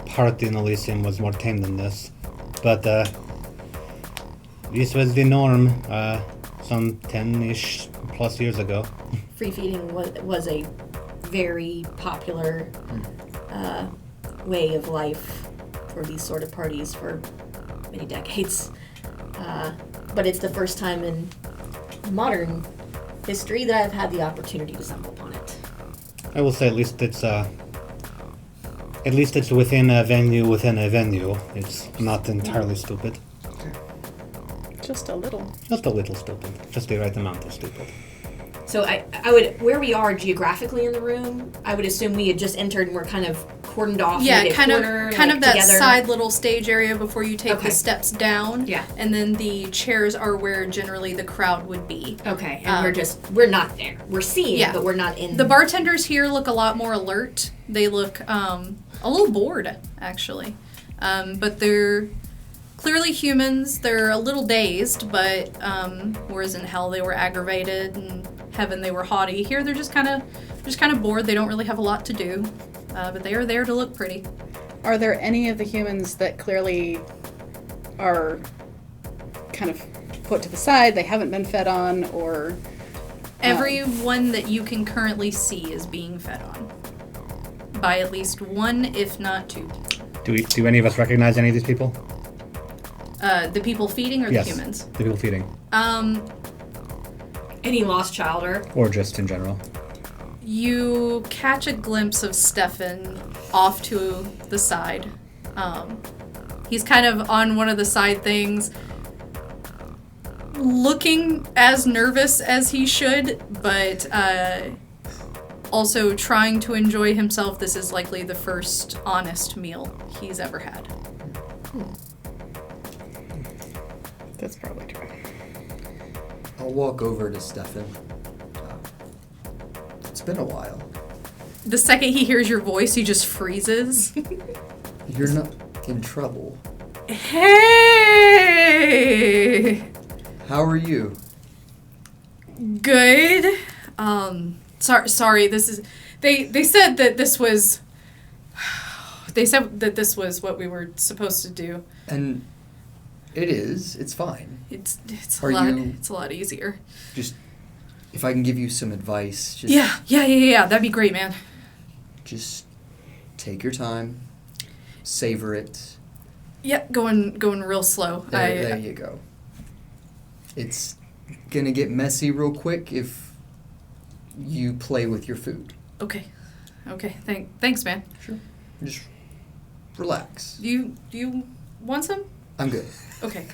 party in Elysium was more tame than this. But this was the norm some 10-ish plus years ago. Free feeding was a very popular way of life for these sort of parties for many decades. But it's the first time in modern history that I've had the opportunity to stumble upon it. I will say at least it's within a venue within a venue. It's not entirely stupid. Just a little. Just a little stupid. Just the right amount of stupid. So I would, where we are geographically in the room, I would assume we had just entered and we're kind of cordoned off. Yeah, kind of that together. Side little stage area before you take Okay. the steps down. Yeah. And then the chairs are where generally the crowd would be. Okay, and we're not there. We're seeing, Yeah. but we're not in. The bartenders here look a lot more alert. They look a little bored, actually. But they're clearly humans. They're a little dazed, but whereas in hell they were aggravated and heaven they were haughty. Here they're just kind of bored. They don't really have a lot to do, but they are there to look pretty. Are there any of the humans that clearly are kind of put to the side, they haven't been fed on, or... Everyone that you can currently see is being fed on. By at least one, if not two. Do any of us recognize any of these people? The people feeding or Yes, the humans? the people feeding. Any lost child Or just in general. You catch a glimpse of Stefan off to the side. He's kind of on one of the side things, looking as nervous as he should, but also trying to enjoy himself. This is likely the first honest meal he's ever had. That's probably true. I'll walk over to Stefan. It's been a while. The second he hears your voice, he just freezes. You're not in trouble. Hey! How are you? Good. Sorry, this is... They said that this was... They said that this was what we were supposed to do. And it is. It's fine. It's Are a lot. you- It's a lot easier. Just, if I can give you some advice, just Yeah. That'd be great, man. just take your time, savor it. Yeah, going real slow. There you go. It's gonna get messy real quick if you play with your food. Okay. Thanks, man. Sure. Just relax. Do you want some? I'm good. Okay.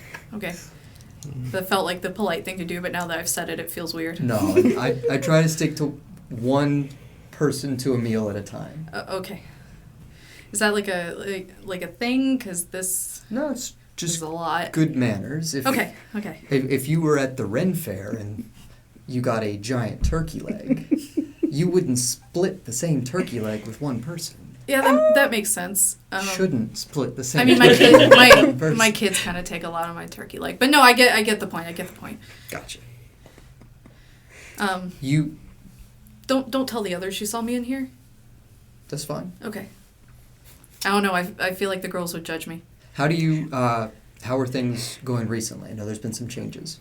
That felt like the polite thing to do, but now that I've said it, it feels weird. No, I try to stick to one person to a meal at a time. Okay. Is that like a thing? Because this No, it's is just a lot. good manners. Okay. If you were at the Ren Fair and you got a giant turkey leg, you wouldn't split the same turkey leg with one person. Yeah, that makes sense. Shouldn't split the same. I mean, turkey leg with one person. my kids kind of take a lot of my turkey leg, but no, I get the point. Gotcha. You don't tell the others you saw me in here. That's fine. Okay. I don't know. I feel like the girls would judge me. How do you? How are things going recently? I know there's been some changes.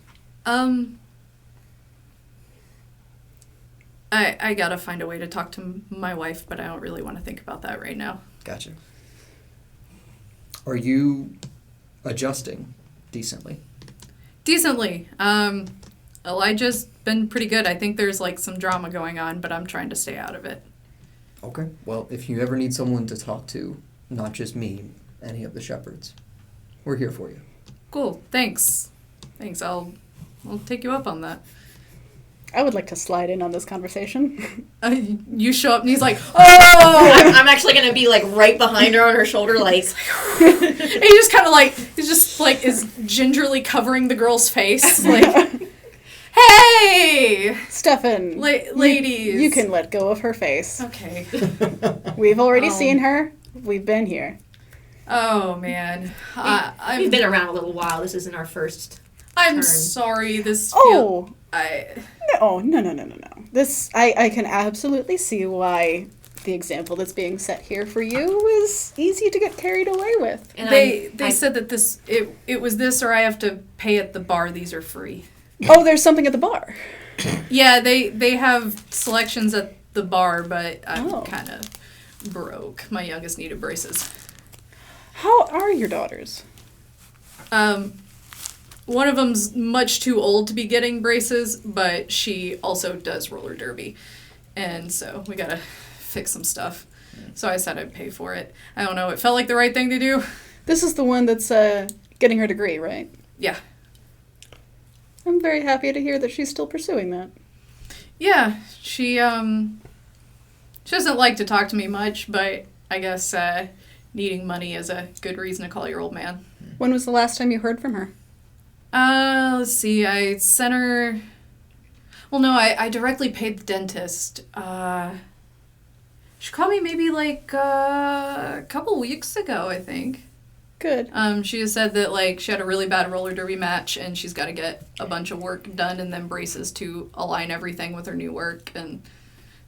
I gotta find a way to talk to my wife, but I don't really want to think about that right now. Gotcha. Are you adjusting decently? Decently. Elijah's been pretty good. I think there's like some drama going on, but I'm trying to stay out of it. Okay. Well, if you ever need someone to talk to, not just me, any of the shepherds, we're here for you. Cool. Thanks. I'll take you up on that. I would like to slide in on this conversation. You show up and he's like, Oh! I'm actually gonna be like right behind her on her shoulder, like. and he just kind of like, is gingerly covering the girl's face. Like, hey! Stefan, Ladies. you can let go of her face. Okay. We've already seen her. We've been here. Oh, man. We've been around a little while. This isn't our first I'm turn. sorry. This Oh! I... No. This, I can absolutely see why the example that's being set here for you is easy to get carried away with. And They said that it was this or I have to pay at the bar. These are free. Oh, there's something at the bar. Yeah, they have selections at the bar, but I'm kind of broke. My youngest needed braces. How are your daughters? One of them's much too old to be getting braces, but she also does roller derby. And so we gotta fix some stuff. So I said I'd pay for it. I don't know, it felt like the right thing to do. This is the one that's getting her degree, right? Yeah. I'm very happy to hear that she's still pursuing that. Yeah, she doesn't like to talk to me much, but I guess needing money is a good reason to call your old man. When was the last time you heard from her? Let's see, I sent her... Well, no, I directly paid the dentist. She called me maybe like a couple weeks ago, I think. Good. She has said that like she had a really bad roller derby match and she's got to get a bunch of work done and then braces to align everything with her new work. And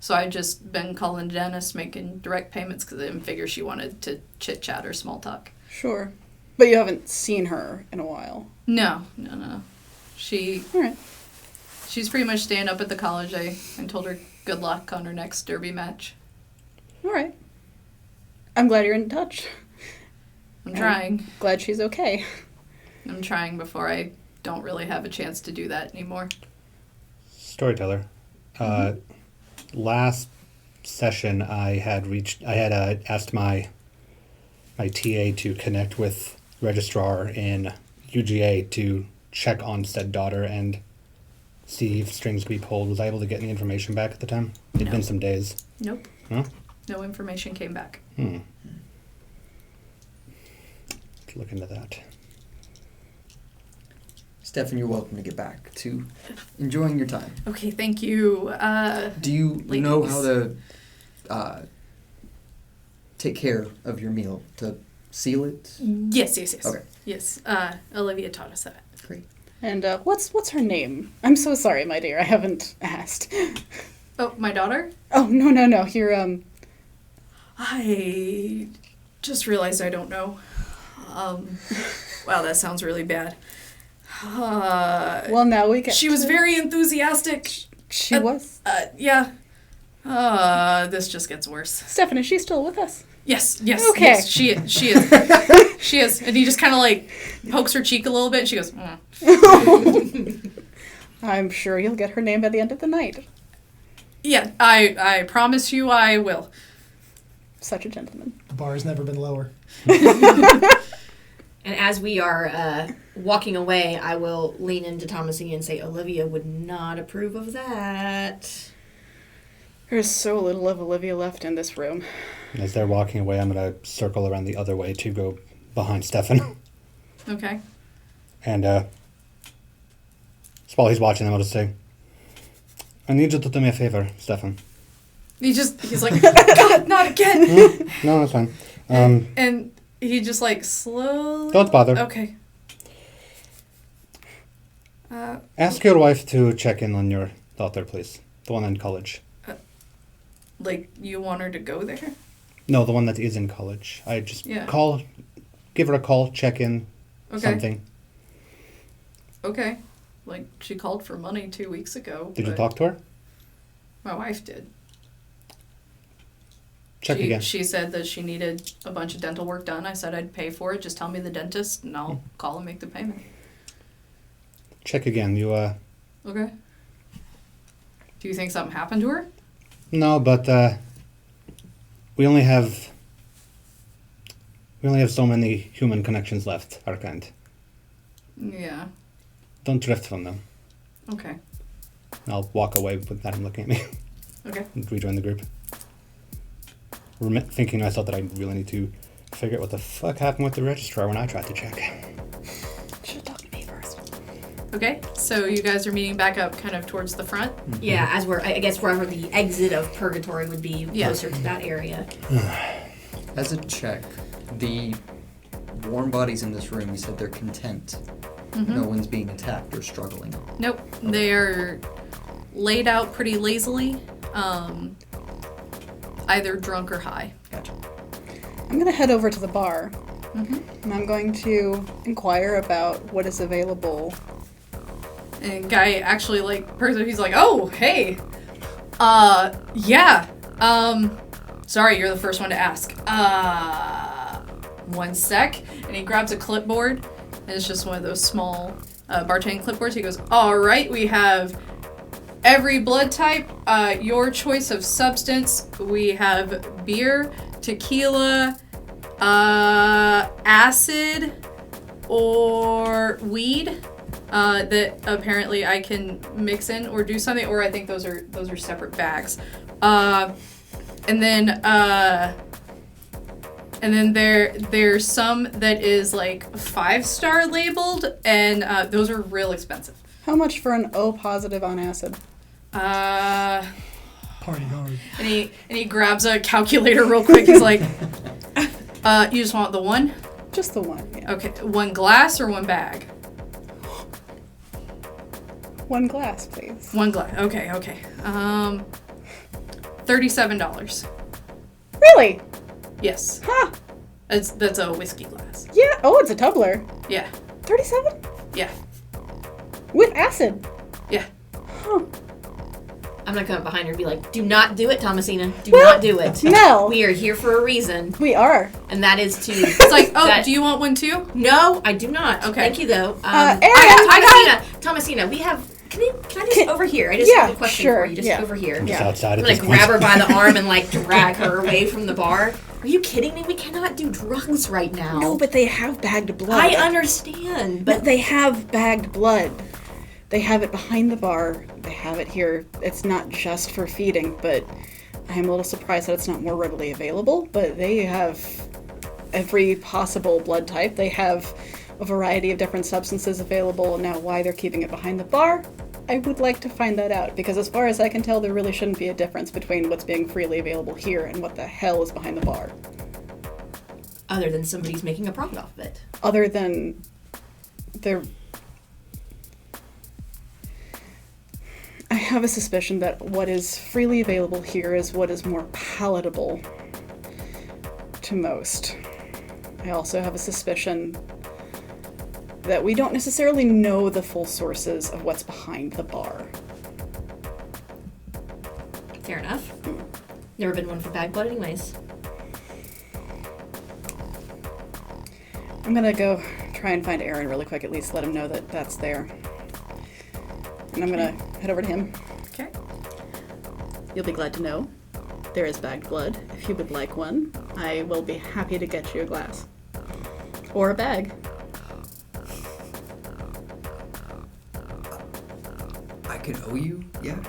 so I've just been calling the dentist, making direct payments because I didn't figure she wanted to chit-chat or small talk. Sure. But you haven't seen her in a while. No. All right. She's pretty much staying up at the college. I told her good luck on her next derby match. All right. I'm glad you're in touch. I'm trying. Glad she's okay. I'm trying before I don't really have a chance to do that anymore. Storyteller. Last session, I had asked my TA to connect with registrar in UGA to check on said daughter and see if strings could be pulled. Was I able to get any information back at the time? It'd been some days. Nope. Huh? No information came back. Let's look into that. Stefan, you're welcome to get back to enjoying your time. Okay, thank you. Do you know ladies. how to take care of your meal? To seal it? Yes. Okay. Yes, Olivia taught us that. Great. And what's her name? I'm so sorry, my dear. I haven't asked. Oh, my daughter? Oh, no. You're, I just realized I don't know. Wow, that sounds really bad. well, now we get She was very enthusiastic. She was? Yeah. This just gets worse. Stefan, is she still with us? Yes, Okay. yes, she is. She is. And he just kind of like pokes her cheek a little bit and she goes, I'm sure you'll get her name by the end of the night. Yeah, I promise you I will. Such a gentleman. The bar has never been lower. And as we are walking away, I will lean into Thomasina and say, Olivia would not approve of that. There's so little of Olivia left in this room. As they're walking away, I'm going to circle around the other way to go behind Stefan. Okay. And so while he's watching them, I'll just say, I need you to do me a favor, Stefan. He's like, God, not again. No, that's fine. And he just like slowly. Don't bother. Okay. Ask your wife to check in on your daughter, please. The one in college. Like, you want her to go there? No, the one that is in college. I just Yeah. give her a call, check in, Okay. something. Okay. Like, she called for money 2 weeks ago. Did you but talk to her? My wife did. Check again. She said that she needed a bunch of dental work done. I said I'd pay for it. Just tell me the dentist, and I'll call and make the payment. Check again. You, Okay. Do you think something happened to her? No, but, we only have so many human connections left, our kind. Yeah. Don't drift from them. Okay. I'll walk away without him looking at me. Okay. And rejoin the group. Thinking to myself that I really need to figure out what the fuck happened with the registrar when I tried to check. Should have talked to me first. Okay. So you guys are meeting back up kind of towards the front? Yeah, as I guess wherever the exit of Purgatory would be Yeah. closer to that area. As a check, the warm bodies in this room. You said they're content. Mm-hmm. No one's being attacked or struggling. Nope. They're laid out pretty lazily, either drunk or high. Gotcha. I'm going to head over to the bar. Mm-hmm. And I'm going to inquire about what is available. And guy actually, like, he's like, oh, hey. Yeah. Sorry, you're the first one to ask. One sec. And he grabs a clipboard. And it's just one of those small bartending clipboards. He goes, all right, we have every blood type, your choice of substance. We have beer, tequila, acid, or weed that apparently I can mix in or do something, or I think those are separate bags. And then there's some that is like 5-star labeled, and those are real expensive. How much for an O positive on acid? Party hard. And he grabs a calculator real quick. He's like, you just want the one? Just the one, yeah. Okay, one glass or one bag? One glass, please. One glass. Okay. $37. Really? Yes. Huh. That's a whiskey glass. Yeah. Oh, it's a tumbler. Yeah. 37? Yeah. With acid. Yeah. Huh. I'm gonna come up behind her and be like, do not do it, Thomasina. Do not do it. No. We are here for a reason, We are. and that is to... It's like, oh, do you want one too? No, I do not. Okay. Thank you, though. Thomasina, we have... Can I just over here? I just have a question for you. Just over here. I'm just Yeah. outside I'm at gonna this grab her point. by the arm and like drag her away from the bar. Are you kidding me? We cannot do drugs right now. No, but they have bagged blood. I understand, But but they have bagged blood. They have it behind the bar. They have it here. It's not just for feeding, but I'm a little surprised that it's not more readily available. But they have every possible blood type. They have a variety of different substances available. Now, why they're keeping it behind the bar, I would like to find that out. Because as far as I can tell, there really shouldn't be a difference between what's being freely available here and what the hell is behind the bar. other than somebody's making a profit off of it. Other than they're... I have a suspicion that what is freely available here is what is more palatable to most. I also have a suspicion that we don't necessarily know the full sources of what's behind the bar. Fair enough. Never been one for bag blood anyways. I'm gonna go try and find Aaron really quick, at least let him know that that's there. And I'm gonna head over to him. Okay. You'll be glad to know there is bagged blood. If you would like one, I will be happy to get you a glass. Or a bag. I could owe you? Yeah.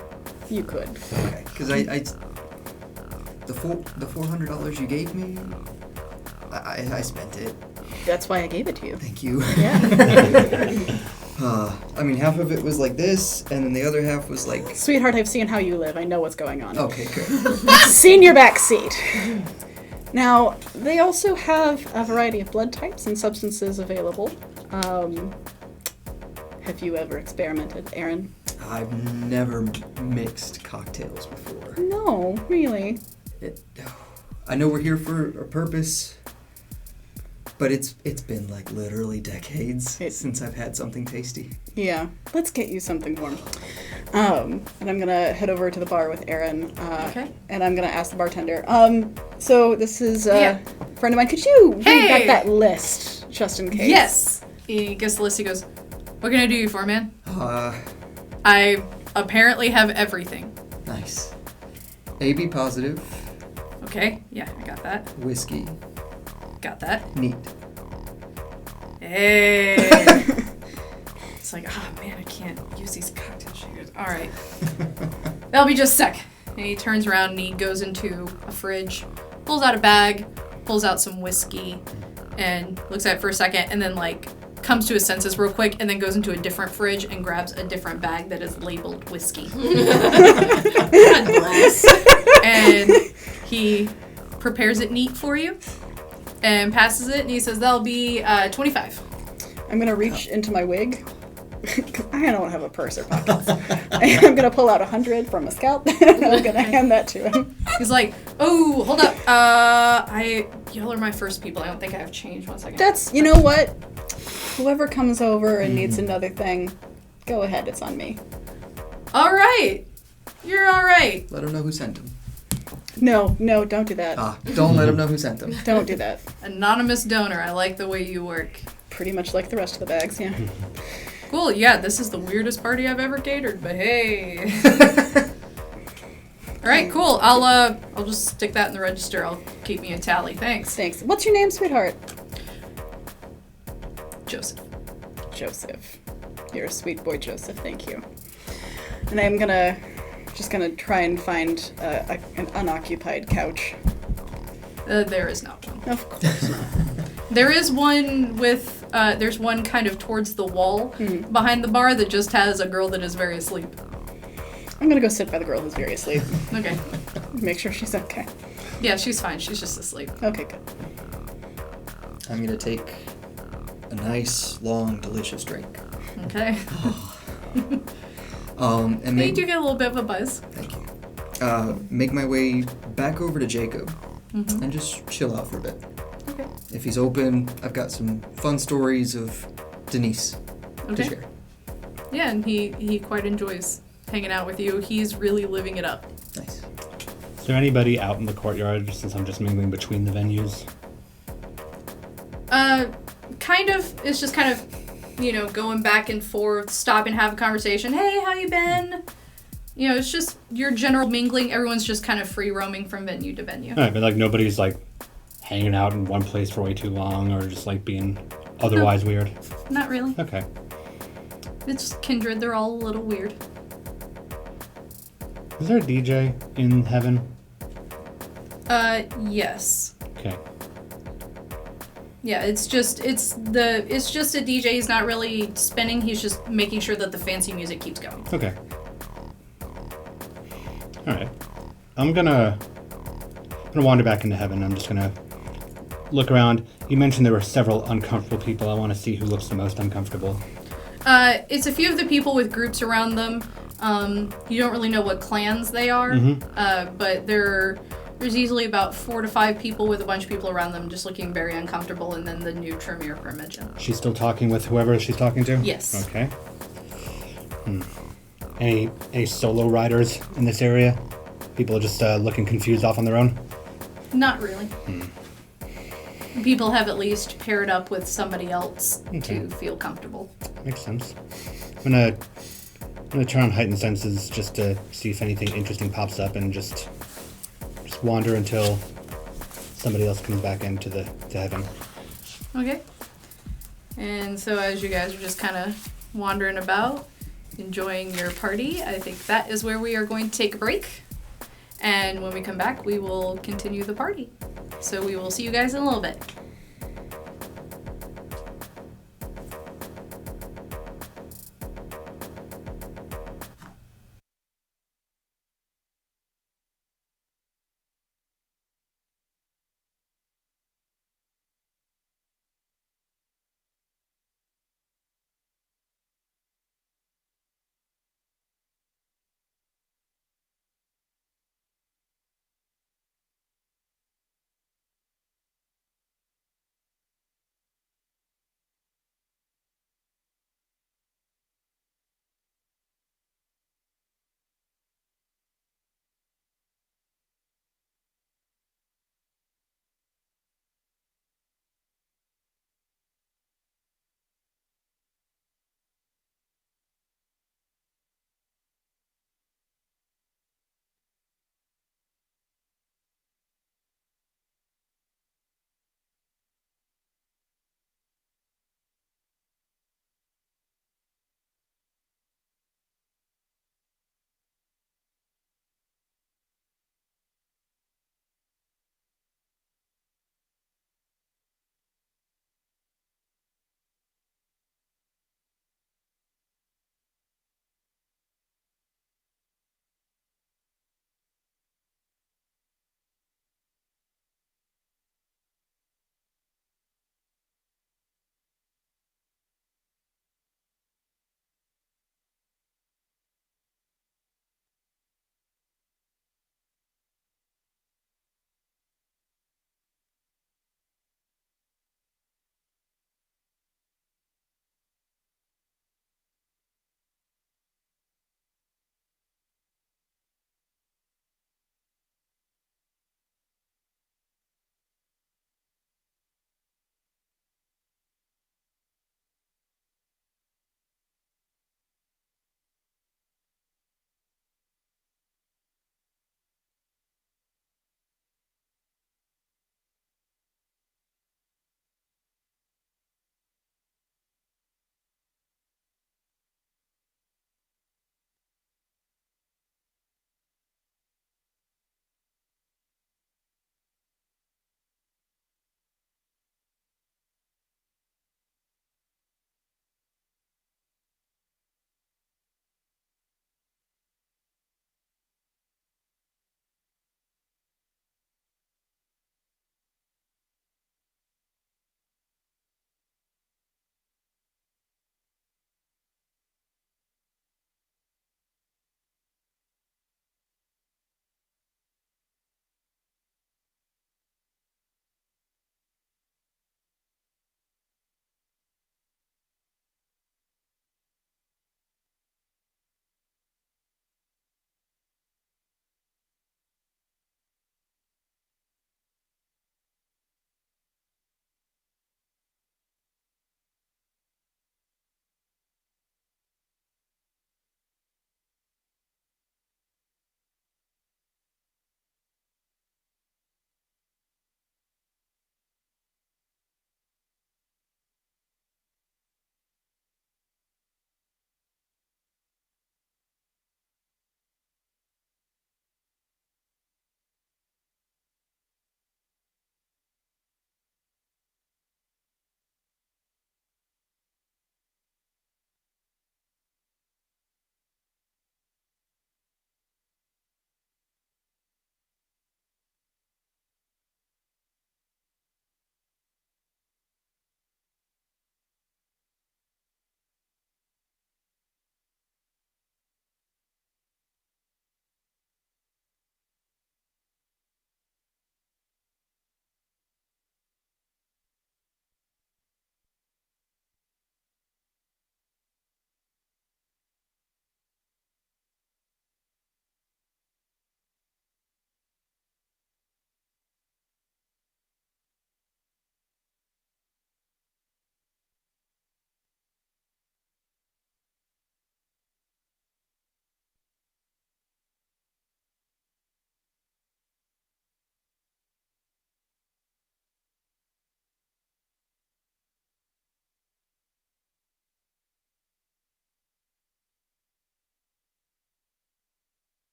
You could. Okay. Because the $400 you gave me, I spent it. That's why I gave it to you. Thank you. Yeah. I mean, half of it was like this, and then the other half was like... Sweetheart, I've seen how you live. I know what's going on. Okay, good. Seen your back seat. Now, they also have a variety of blood types and substances available. Have you ever experimented, Aaron? I've never mixed cocktails before. No, really. I know we're here for a purpose, but it's been like literally decades since I've had something tasty. Yeah, let's get you something warm. And I'm gonna head over to the bar with Aaron. Okay. And I'm gonna ask the bartender. So this is a friend of mine. Could you read back that list just in case? Yes. He gets the list. He goes, "What can I do you for, man?" I apparently have everything. Nice. AB positive. Okay. Yeah, I got that. Whiskey. Got that. Neat. Hey. It's like, oh man, I can't use these cocktail shakers. All right. That'll be just a sec. And he turns around and he goes into a fridge, pulls out a bag, pulls out some whiskey, and looks at it for a second, and then like comes to his senses real quick, and then goes into a different fridge and grabs a different bag that is labeled whiskey. God bless. And he prepares it neat for you. and passes it, and he says, that'll be 25. I'm gonna reach into my wig. 'Cause I don't have a purse or pockets. And I'm gonna pull out 100 from a scalp. And I'm gonna hand that to him. He's like, oh, hold up. Y'all are my first people. I don't think I have change. 1 second. You know what? Whoever comes over and needs another thing, go ahead, it's on me. All right. You're all right. Let him know who sent him. No, don't do that. Don't let him know who sent him. Don't do that. Anonymous donor. I like the way you work. Pretty much like the rest of the bags, yeah. Cool. Yeah, this is the weirdest party I've ever catered, but hey. All right, cool. I'll just stick that in the register. I'll keep me a tally. Thanks. Thanks. What's your name, sweetheart? Joseph. Joseph. You're a sweet boy, Joseph. Thank you. And I'm just gonna try and find an unoccupied couch. There is not one. Of course not. There is one with, there's one kind of towards the wall behind the bar that just has a girl that is very asleep. I'm gonna go sit by the girl who's very asleep. Okay. Make sure she's okay. Yeah, she's fine. She's just asleep. Okay, good. I'm gonna take a nice, long, delicious drink. Okay. And You make do get a little bit of a buzz. Thank you. Make my way back over to Jacob and just chill out for a bit. Okay. If he's open, I've got some fun stories of Denise to Okay. share. Yeah, and he quite enjoys hanging out with you. He's really living it up. Nice. Is there anybody out in the courtyard, since I'm just mingling between the venues? Kind of. It's just kind of, going back and forth, stop and have a conversation. Hey, how you been? It's just your general mingling. Everyone's just kind of free roaming from venue to venue. Alright, but like nobody's like hanging out in one place for way too long or just like being otherwise weird? Not really. Okay. It's just Kindred. They're all a little weird. Is there a DJ in heaven? Yes. Okay. Yeah, it's just a DJ. He's not really spinning. He's just making sure that the fancy music keeps going. Okay. Alright. I'm gonna wander back into heaven. I'm just gonna look around. You mentioned there were several uncomfortable people. I want to see who looks the most uncomfortable. It's a few of the people with groups around them. You don't really know what clans they are, but there's easily about 4 to 5 people with a bunch of people around them just looking very uncomfortable, and then the new Tremere Curmudgeon. She's still talking with whoever she's talking to? Yes. Okay. Any solo riders in this area? People just looking confused off on their own? Not really. People have at least paired up with somebody else to feel comfortable. Makes sense. I'm gonna turn on heightened senses just to see if anything interesting pops up and just wander until somebody else comes back to heaven. Okay. And so as you guys are just kind of wandering about, enjoying your party, I think that is where we are going to take a break. And when we come back, we will continue the party. So we will see you guys in a little bit.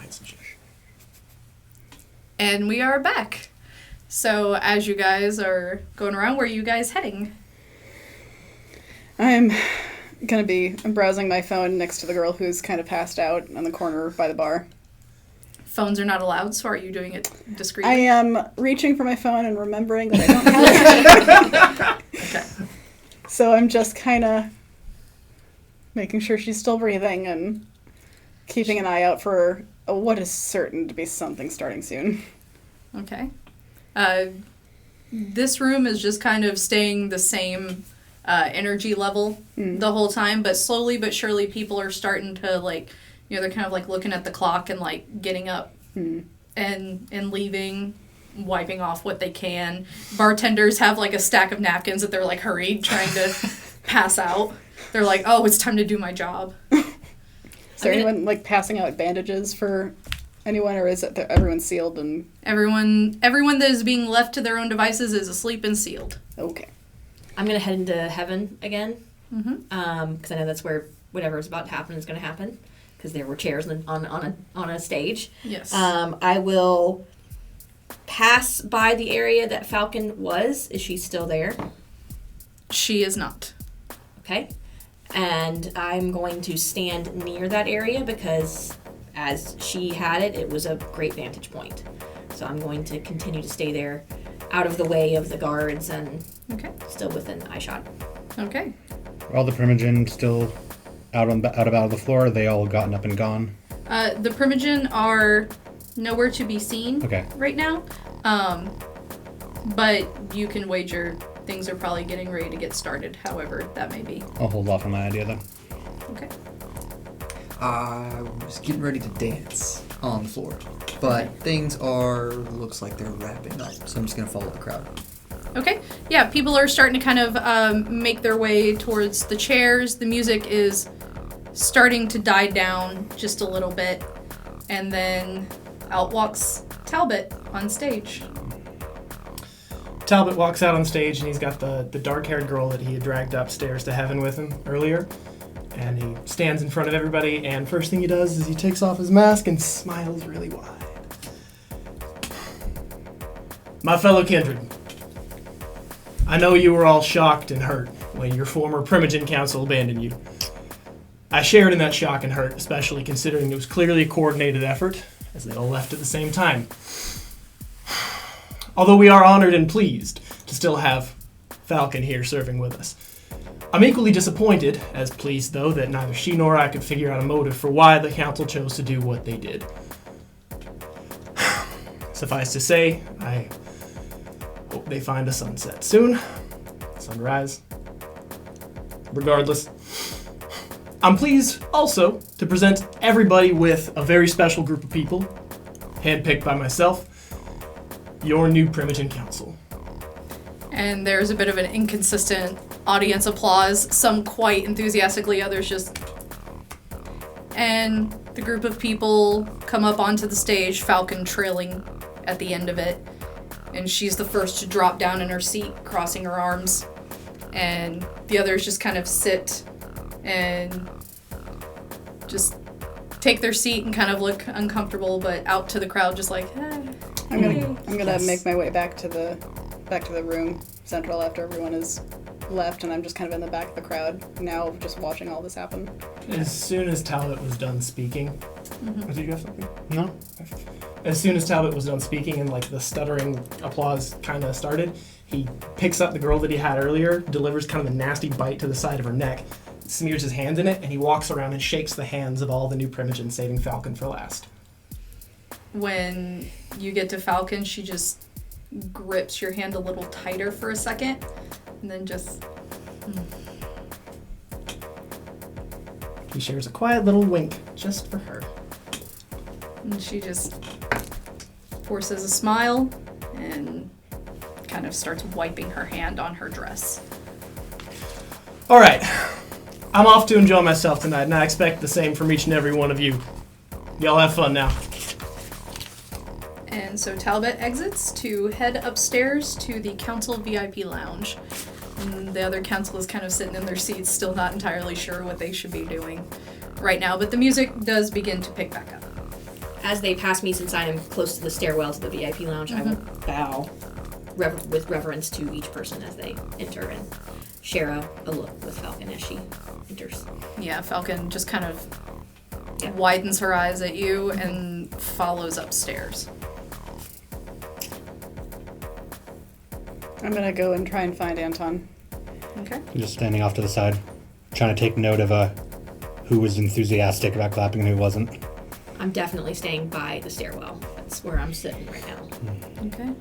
nice and shush. And we are back. So as you guys are going around, where are you guys heading? I'm browsing my phone next to the girl who's kind of passed out on the corner by the bar. Phones are not allowed, so are you doing it discreetly? I am reaching for my phone and remembering that I don't have it. Okay. So I'm just kind of making sure she's still breathing and keeping an eye out for what is certain to be something starting soon. Okay. This room is just kind of staying the same energy level the whole time, but slowly but surely people are starting to, like, you know, they're kind of like looking at the clock and like getting up and leaving, wiping off what they can. Bartenders have like a stack of napkins that they're like hurried trying to pass out. They're like, oh, it's time to do my job. Is there anyone like passing out bandages for anyone, or is it that everyone's sealed and everyone that is being left to their own devices is asleep and sealed? Okay. I'm going to head into heaven again. Mm-hmm. Because I know that's where whatever is about to happen is going to happen. Because there were chairs on a stage. Yes. I will pass by the area that Falcon was. Is she still there? She is not. Okay. And I'm going to stand near that area because as she had it, it was a great vantage point. So I'm going to continue to stay there out of the way of the guards and still within eyeshot. Okay. Are all the Primogen still out of the floor? Are they all gotten up and gone? The Primogen are nowhere to be seen right now. But you can wager things are probably getting ready to get started, however that may be. I'll hold off on my idea then. Okay. I was getting ready to dance on the floor, but things looks like they're wrapping up, so I'm just going to follow the crowd. Okay. Yeah, people are starting to kind of make their way towards the chairs. The music is starting to die down just a little bit. And then out walks Talbot on stage. Talbot walks out on stage and he's got the dark-haired girl that he had dragged upstairs to heaven with him earlier. And he stands in front of everybody, and first thing he does is he takes off his mask and smiles really wide. My fellow kindred, I know you were all shocked and hurt when your former Primogen Council abandoned you. I shared in that shock and hurt, especially considering it was clearly a coordinated effort, as they all left at the same time. Although we are honored and pleased to still have Falcon here serving with us. I'm equally disappointed, as pleased though, that neither she nor I could figure out a motive for why the council chose to do what they did. Suffice to say, I hope they find a sunset soon. Sunrise. Regardless, I'm pleased also to present everybody with a very special group of people, handpicked by myself, your new Primogen Council. And there's a bit of an inconsistent audience applause, some quite enthusiastically, others just... And the group of people come up onto the stage, Falcon trailing at the end of it. And she's the first to drop down in her seat, crossing her arms. And the others just kind of sit and just take their seat and kind of look uncomfortable, but out to the crowd just like, hey. I'm gonna make my way back to the room central after everyone is left, and I'm just kind of in the back of the crowd now, just watching all this happen. As soon as Talbot was done speaking, did you have something? No. As soon as Talbot was done speaking and like the stuttering applause kind of started, he picks up the girl that he had earlier, delivers kind of a nasty bite to the side of her neck, smears his hands in it, and he walks around and shakes the hands of all the new Primogen, saving Falcon for last. When you get to Falcon, she just grips your hand a little tighter for a second, and then just... He shares a quiet little wink just for her. And she just forces a smile and kind of starts wiping her hand on her dress. All right, I'm off to enjoy myself tonight, and I expect the same from each and every one of you. Y'all have fun now. And so Talbot exits to head upstairs to the council VIP lounge. And the other council is kind of sitting in their seats, still not entirely sure what they should be doing right now, but the music does begin to pick back up. as they pass me, since I am close to the stairwell to the VIP lounge, I will bow with reverence to each person as they enter and share a look with Falcon as she enters. Yeah, Falcon just kind of widens her eyes at you and follows upstairs. I'm gonna go and try and find Anton. Okay. I'm just standing off to the side, trying to take note of who was enthusiastic about clapping and who wasn't. I'm definitely staying by the stairwell. That's where I'm sitting right now. Okay.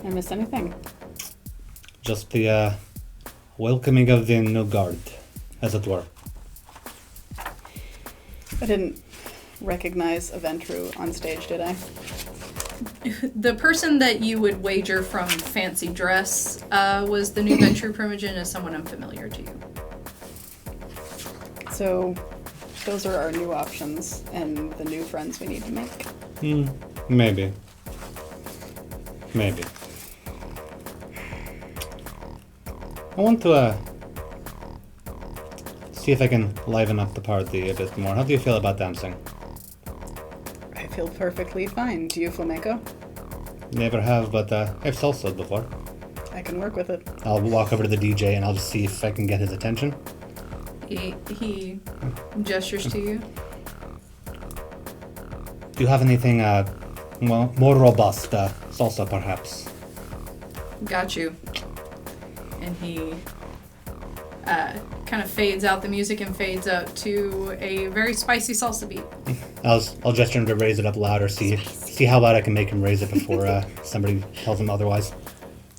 I miss anything? Just the welcoming of the new guard, as it were. I didn't recognize a Ventrue on stage, did I? The person that you would wager from fancy dress was the new Ventrue Primogen is someone unfamiliar to you. So, those are our new options and the new friends we need to make. Maybe. Maybe. I want to see if I can liven up the party a bit more. How do you feel about dancing? I feel perfectly fine. Do you flamenco? Never have, but I've salsa before. I can work with it. I'll walk over to the DJ and I'll just see if I can get his attention. He gestures to you. Do you have anything, more robust, salsa perhaps? Got you. And he kind of fades out the music and fades out to a very spicy salsa beat. I'll gesture him to raise it up louder, see how loud I can make him raise it before somebody tells him otherwise.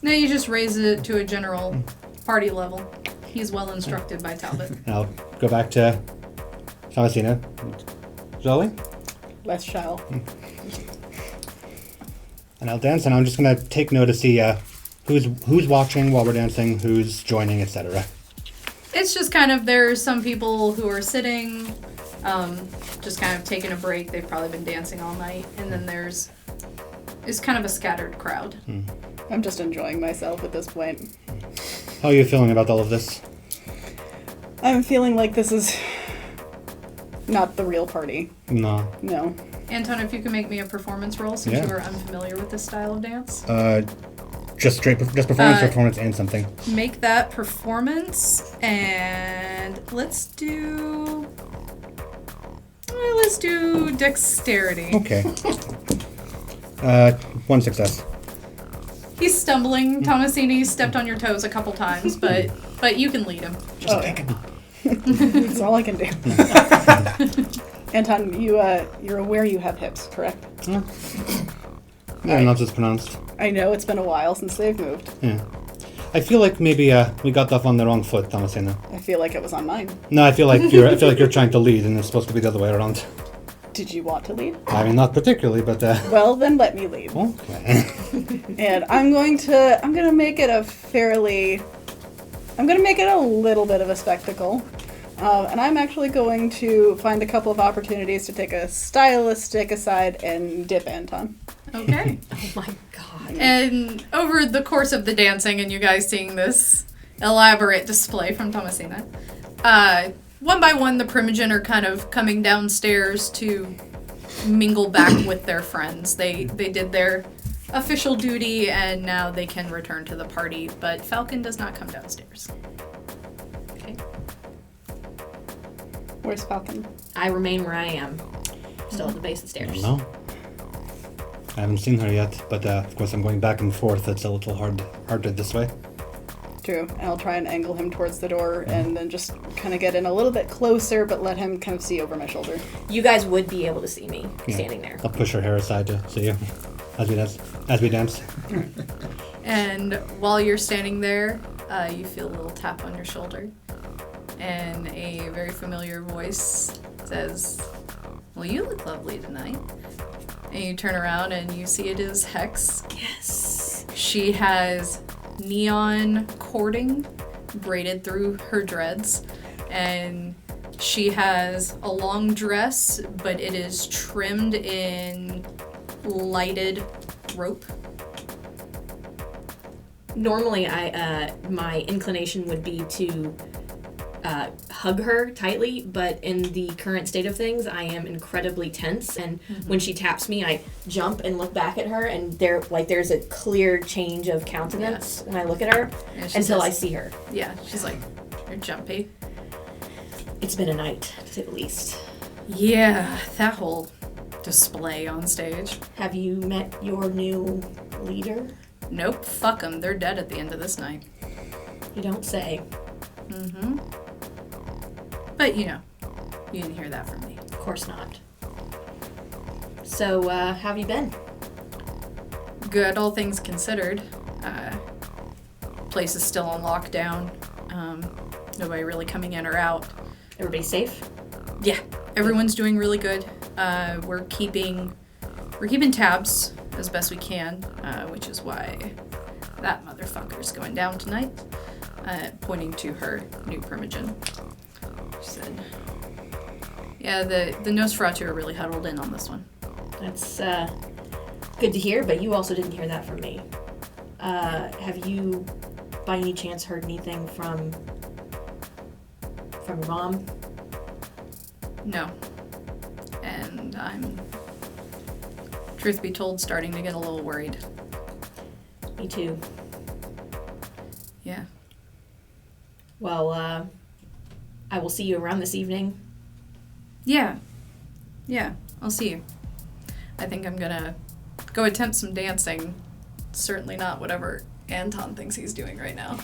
No, you just raise it to a general party level. He's well instructed by Talbot. And I'll go back to Thomasina. Zoe? Less shallow. And I'll dance, and I'm just going to take note to see who's watching while we're dancing, who's joining, etc. It's just kind of, there's some people who are sitting, just kind of taking a break. They've probably been dancing all night. And then it's kind of a scattered crowd. I'm just enjoying myself at this point. How are you feeling about all of this? I'm feeling like this is not the real party. No. No. Anton, if you can make me a performance roll since you are unfamiliar with this style of dance. Just performance and something. Make that performance, and let's do dexterity. Okay. One success. He's stumbling. Thomasina stepped on your toes a couple times, but you can lead him. Just pick him. That's all I can do. Anton, you're aware you have hips, correct? Yeah, not just pronounced. I know it's been a while since they've moved. Yeah. I feel like maybe we got off on the wrong foot, Thomasina. I feel like it was on mine. No, I feel like you're trying to lead, and it's supposed to be the other way around. Did you want to lead? I mean, not particularly, but. Well, then let me lead. Okay. And I'm gonna make it a little bit of a spectacle. And I'm actually going to find a couple of opportunities to take a stylistic aside and dip Anton. Okay. Oh my god. And over the course of the dancing and you guys seeing this elaborate display from Thomasina, one by one the Primogen are kind of coming downstairs to mingle back with their friends. They did their official duty and now they can return to the party, but Falcon does not come downstairs. Okay. Where's Falcon? I remain where I am. Still at the base of the I stairs. don't know. I haven't seen her yet, but of course I'm going back and forth. It's a little harder this way. True. And I'll try and angle him towards the door and then just kind of get in a little bit closer, but let him kind of see over my shoulder. You guys would be able to see me standing there. I'll push her hair aside to see you as we dance. And while you're standing there, you feel a little tap on your shoulder. And a very familiar voice says, "Well, you look lovely tonight." And you turn around and you see it is Hex. Yes. She has neon cording braided through her dreads. And she has a long dress, but it is trimmed in lighted rope. Normally, my inclination would be to hug her tightly, but in the current state of things, I am incredibly tense. And when she taps me, I jump and look back at her, and there's a clear change of countenance when I look at her until I see her. Yeah, she's like, you're jumpy. It's been a night, to say the least. Yeah, that whole display on stage. Have you met your new leader? Nope, fuck them. They're dead at the end of this night. You don't say. Mm-hmm. But, you didn't hear that from me. Of course not. So, how have you been? Good, all things considered. Place is still on lockdown. Nobody really coming in or out. Everybody safe? Yeah, everyone's doing really good. We're keeping tabs as best we can, which is why that motherfucker's going down tonight. Pointing to her new Primogen. She said, yeah, the Nosferatu are really huddled in on this one. That's good to hear, but you also didn't hear that from me. Have you, by any chance, heard anything from your mom? No. And I'm, truth be told, starting to get a little worried. Me too. Yeah. Well, I will see you around this evening. Yeah, I'll see you. I think I'm gonna go attempt some dancing. Certainly not whatever Anton thinks he's doing right now.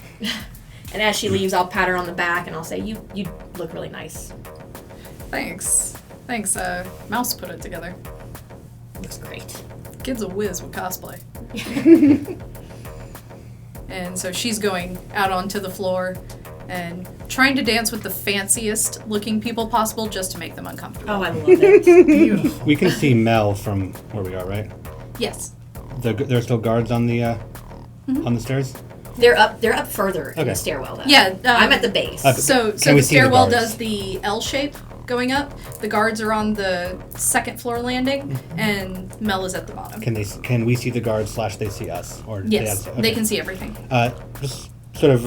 And as she leaves, I'll pat her on the back and I'll say, you look really nice. Thanks. Mouse put it together. Looks great. Kid's a whiz with cosplay. And so she's going out onto the floor and trying to dance with the fanciest looking people possible just to make them uncomfortable. Oh, I love it. Beautiful. We can see Mel from where we are, right? Yes. There are still guards on the stairs? They're up further in Okay. the stairwell, though. Yeah. I'm at the base. So Can we the see the stairwell guards? does the L shape going up. The guards are on the second floor landing, and Mel is at the bottom. Can we see the guards / they see us? Or Yes, okay. they can see everything. Just sort of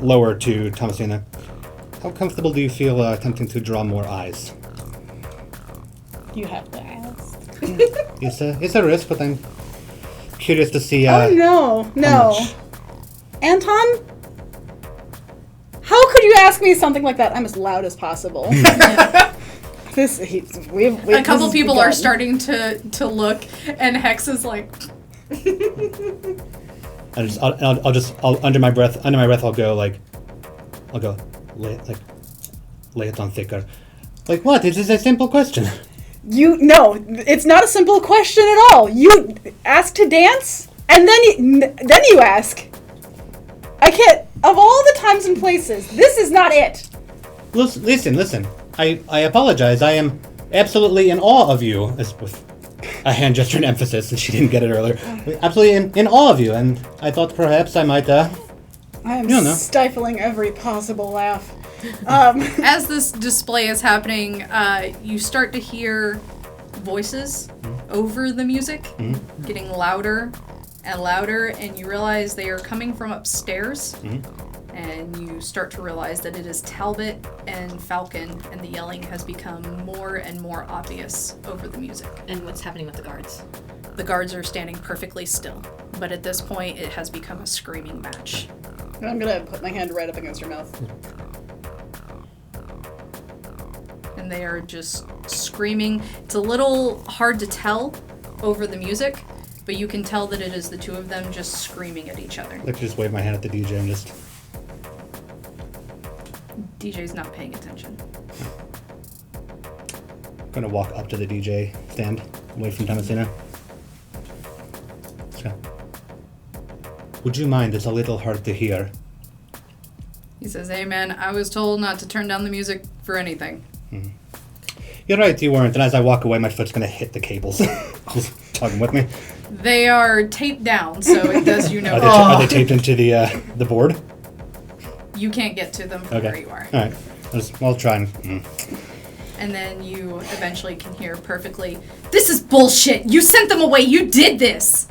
lower to Thomasina. How comfortable do you feel attempting to draw more eyes? You have to ask. It's a risk, but I'm curious to see. Oh no. how much. Anton? How could you ask me something like that? I'm as loud as possible. A couple people are starting to look, and Hex is like, I'll under my breath, I'll go, lay it on thicker. Like what? This is a simple question. No, it's not a simple question at all. You ask to dance, and then you ask. I can't. Of all the times and places, this is not it. Listen. I apologize. I am absolutely in awe of you. As with a hand gesture and emphasis, and she didn't get it earlier. Absolutely in awe of you, and I thought perhaps I might. I am stifling every possible laugh. as this display is happening, you start to hear voices over the music, getting louder and louder, and you realize they are coming from upstairs. And you start to realize that it is Talbot and Falcon, and the yelling has become more and more obvious over the music. And what's happening with the guards? The guards are standing perfectly still, but at this point it has become a screaming match. I'm gonna put my hand right up against her mouth. And they are just screaming. It's a little hard to tell over the music, but you can tell that it is the two of them just screaming at each other. I just wave my hand at the DJ and just... DJ's not paying attention. I'm gonna walk up to the DJ stand, away from Thomasina. So, would you mind? It's a little hard to hear. He says, hey man, I was told not to turn down the music for anything. You're right, you weren't. And as I walk away, my foot's gonna hit the cables. Just tugging with me. They are taped down, so it does you no Are they taped into the board? You can't get to them from where you are. All right. I'll try and... And then you eventually can hear perfectly, this is bullshit! You sent them away! You did this!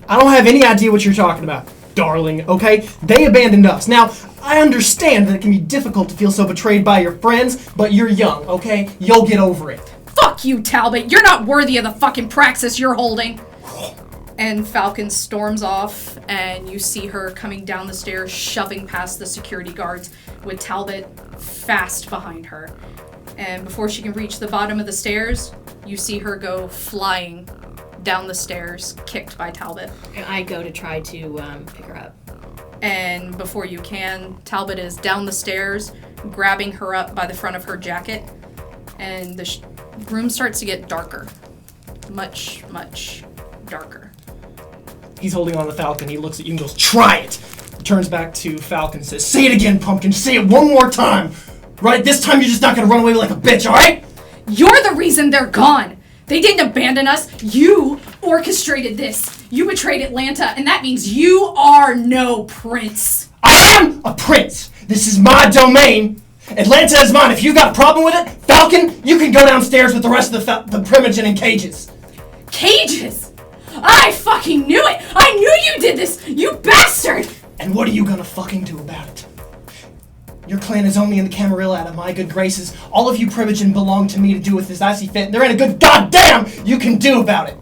I don't have any idea what you're talking about. darling, okay? They abandoned us. Now, I understand that it can be difficult to feel so betrayed by your friends, but you're young, okay? You'll get over it. Fuck you, Talbot. You're not worthy of the fucking praxis you're holding. And Falcon storms off, and you see her coming down the stairs, shoving past the security guards, with Talbot fast behind her. And before she can reach the bottom of the stairs, you see her go flying down the stairs, kicked by Talbot. And I go to try to pick her up. And before you can, Talbot is down the stairs, grabbing her up by the front of her jacket, and the room starts to get darker. Much, much darker. He's holding on to Falcon. He looks at you and goes, "Try it!" He turns back to Falcon and says, "Say it again, Pumpkin. Say it one more time. Right? This time you're just not gonna run away like a bitch, alright?" You're the reason they're gone! They didn't abandon us. You orchestrated this. You betrayed Atlanta, and that means you are no prince. I am a prince. This is my domain. Atlanta is mine. If you got a problem with it, Falcon, you can go downstairs with the rest of the Primogen in cages. Cages? I fucking knew it! I knew you did this, you bastard! And what are you gonna fucking do about it? Your clan is only in the Camarilla out of my good graces. All of you Primogen belong to me to do with as I see fit, and there ain't a good goddamn you can do about it.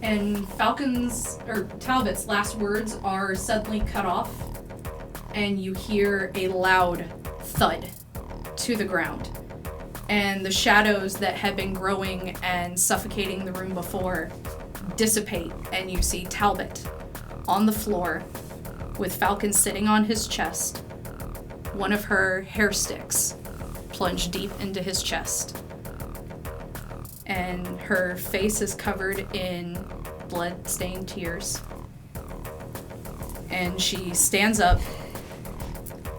And Talbot's last words are suddenly cut off, and you hear a loud thud to the ground. And the shadows that had been growing and suffocating the room before dissipate, and you see Talbot on the floor with Falcon sitting on his chest, one of her hair sticks plunged deep into his chest. And her face is covered in blood-stained tears. And she stands up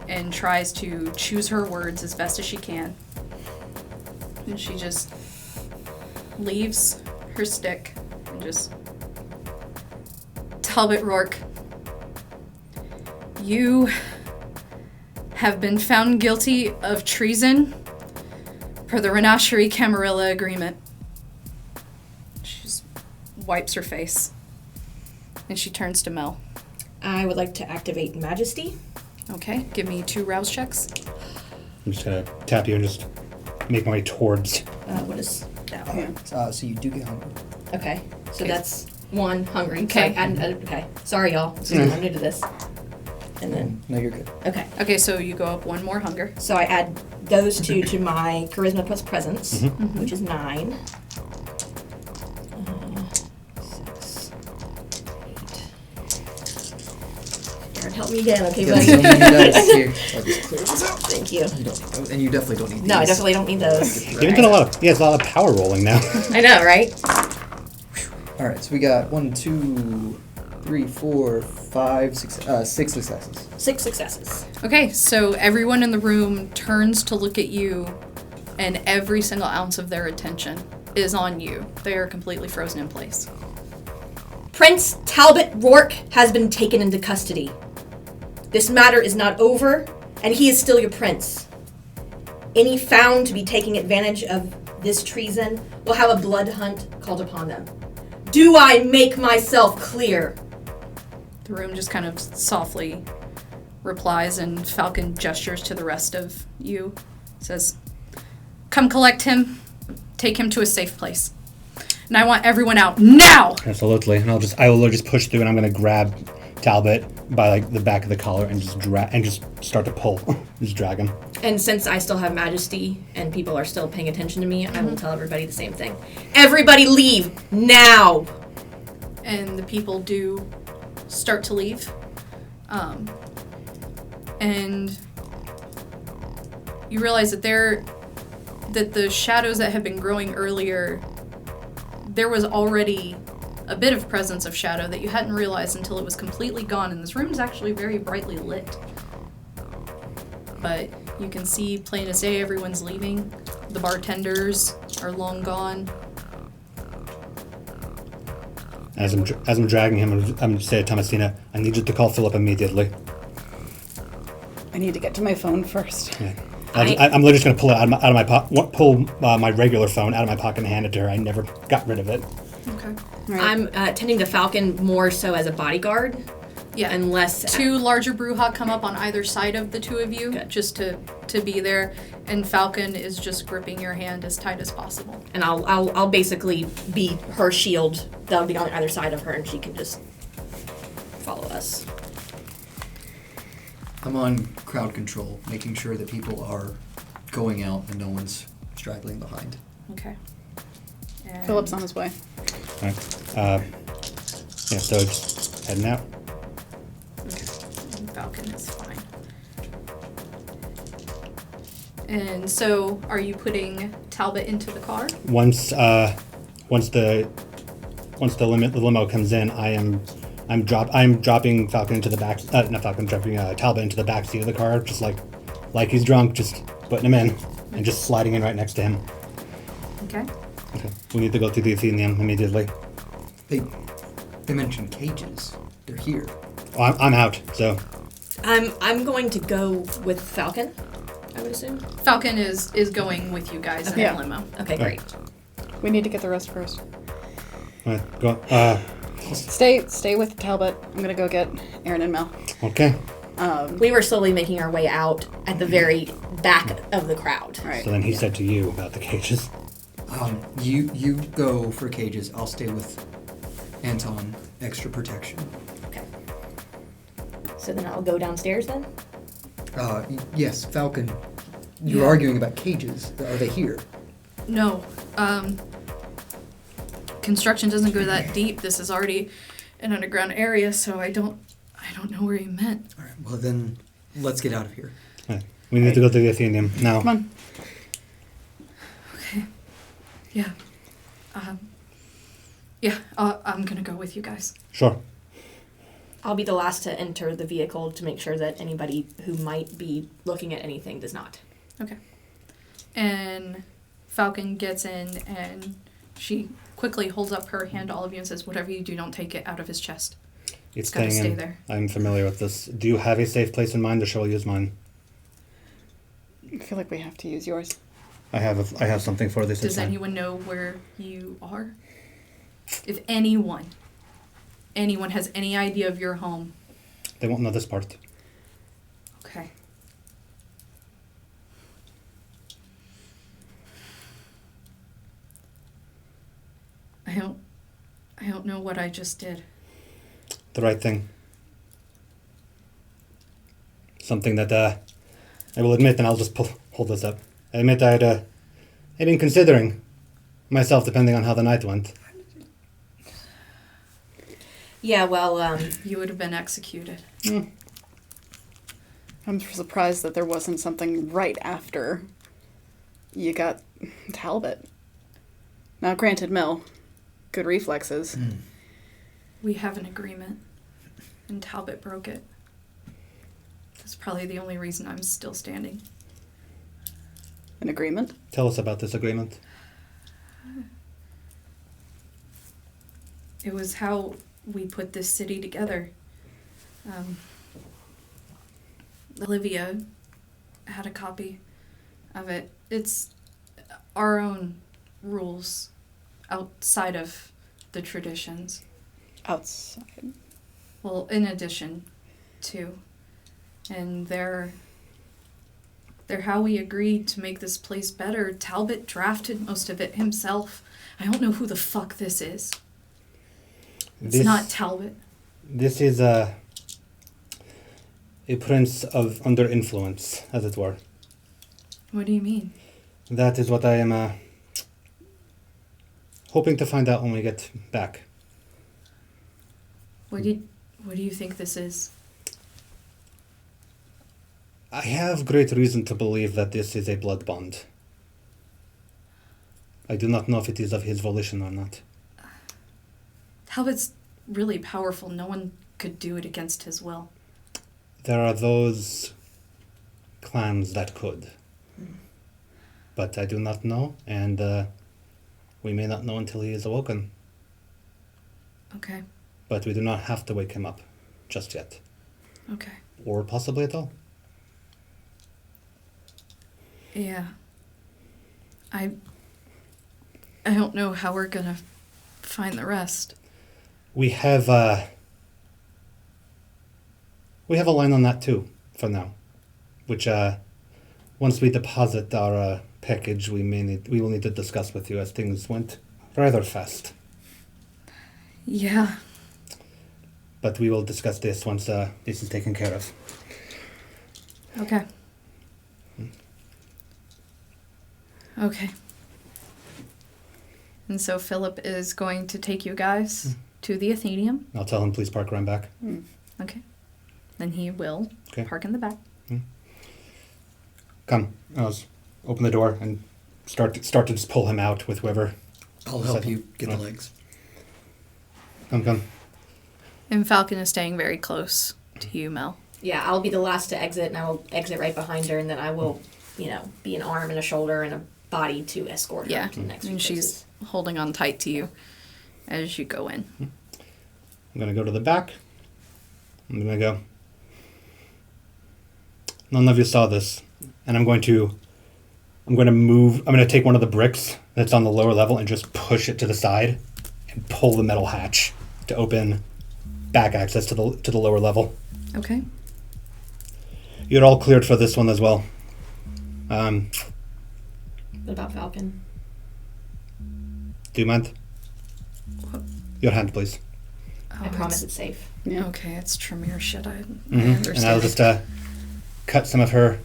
and tries to choose her words as best as she can. And she just leaves her stick and just... Talbot Roark, you have been found guilty of treason per the Renasherie Camarilla Agreement. She just wipes her face. And she turns to Mel. I would like to activate Majesty. Okay, give me 2 rouse checks. I'm just gonna tap you and just make my way towards. What is that one? So you do get hungry. Okay, so Okay. that's 1 hungry. Okay. Okay. Sorry, y'all. I'm new to this. And then, No, you're good. okay. Okay, so you go up 1 more hunger. So I add those 2 to my charisma plus presence, which is 9. 6, 8. Jared, help me again, okay, Yeah, buddy? so you guys here. I'll just clear this out. Thank you. You don't, and you definitely don't need these. No, I definitely don't need those. He has a lot of power rolling now. I know, right? All right, so we got 1, 2, 3, 4, 5, 6, 6 successes. 6 successes. Okay, so everyone in the room turns to look at you, and every single ounce of their attention is on you. They are completely frozen in place. Prince Talbot Roark has been taken into custody. This matter is not over, and he is still your prince. Any found to be taking advantage of this treason will have a blood hunt called upon them. Do I make myself clear? The room just kind of softly replies, and Falcon gestures to the rest of you. Says, "Come collect him. Take him to a safe place. And I want everyone out now!" Absolutely, and I will just push through, and I'm gonna grab Talbot by like the back of the collar and just start to pull, just drag him. And since I still have Majesty and people are still paying attention to me, I will tell everybody the same thing. Everybody leave now! And the people do start to leave. And you realize that the shadows that had been growing earlier, there was already a bit of presence of shadow that you hadn't realized until it was completely gone, and this room is actually very brightly lit. But you can see plain as day everyone's leaving. The bartenders are long gone. As I'm dragging him, I'm going to say to Thomasina, I need you to call Philip immediately. I need to get to my phone first. Yeah. I'm literally just going to pull it out of my pocket, pull my regular phone out of my pocket and hand it to her. I never got rid of it. Okay. Right. I'm tending to Falcon more so as a bodyguard. Yeah. Unless 2 larger Brujah come up on either side of the 2 of you, Good. just to be there, and Falcon is just gripping your hand as tight as possible. And I'll basically be her shield. That'll be on either side of her, and she can just follow us. I'm on crowd control, making sure that people are going out and no one's straggling behind. Okay. And Philip's on his way. All right. Yeah, so just heading out. Okay. And Falcon is fine. And so, are you putting Talbot into the car? Once the limo comes in, I'm dropping Falcon into the back. Not Falcon, dropping Talbot into the back seat of the car, just like he's drunk, just putting him in and just sliding in right next to him. Okay. Okay. We need to go to the Elysium immediately. They mentioned cages. They're here. Oh, I'm out. So I'm going to go with Falcon, I would assume. Falcon is going with you guys in Yeah. the limo. Okay, great. We need to get the rest first. go. Stay with Talbot. I'm gonna go get Aaron and Mel. Okay. We were slowly making our way out at the very back of the crowd. Right. So then he said to you about the cages. You go for cages. I'll stay with Anton. Extra protection. Okay. So then I'll go downstairs then? Yes, Falcon. You're Yeah. arguing about cages. Are they here? No. Construction doesn't go that deep. This is already an underground area, so I don't know where you meant. All right. Well, then let's get out of here. Right. We need to go to the Elysium now. Come on. Okay. Yeah. Yeah, I'm gonna go with you guys. Sure. I'll be the last to enter the vehicle to make sure that anybody who might be looking at anything does not. Okay. And Falcon gets in, and she quickly holds up her hand to all of you and says, "Whatever you do, don't take it out of his chest. It's gotta staying stay in. there." I'm familiar with this. Do you have a safe place in mind, or shall I use mine? I feel like we have to use yours. I have something for this. Does it's fine. anyone know where you are? If anyone has any idea of your home. They won't know this part. Okay. I don't know what I just did. The right thing. Something that I will admit, and I'll just hold this up. I admit I'd been considering myself, depending on how the night went. Yeah, well, You would have been executed. I'm surprised that there wasn't something right after you got Talbot. Now, granted, Mel, good reflexes. We have an agreement, and Talbot broke it. That's probably the only reason I'm still standing. An agreement? Tell us about this agreement. It was how we put this city together. Olivia had a copy of it. It's our own rules outside of the traditions. Outside. Well, in addition to. And they're how we agreed to make this place better. Talbot drafted most of it himself. I don't know who the fuck this is. It's not Talbot. This is a prince under influence, as it were. What do you mean? That is what I am hoping to find out when we get back. What do you think this is? I have great reason to believe that this is a blood bond. I do not know if it is of his volition or not. Talbot's really powerful. No one could do it against his will. There are those clans that could. But I do not know, and we may not know until he is awoken. Okay. But we do not have to wake him up just yet. Okay. Or possibly at all. Yeah. I don't know how we're gonna find the rest. We have We have a line on that too, for now. Which, once we deposit our package, we will need to discuss with you as things went rather fast. Yeah. But we will discuss this once this is taken care of. Okay. Okay. And so Philip is going to take you guys to the Athenaeum. I'll tell him please park around back. Okay. Then he will park in the back. Come. I'll just open the door and start to just pull him out with whoever. I'll help you get the legs. Come. And Falcon is staying very close to you, Mel. Yeah, I'll be the last to exit, and I will exit right behind her, and then I will, be an arm and a shoulder and a body to escort her to the next few and she's holding on tight to you as you go in. I'm going to go to the back. I'm going to go. None of you saw this. And I'm going to take one of the bricks that's on the lower level and just push it to the side and pull the metal hatch to open back access to the lower level. Okay. You're all cleared for this one as well. What about Falcon? Do you mind? Your hand, please. I promise it's safe. Yeah. Okay, it's Tremere shit. I And understand. I'll just cut some of her,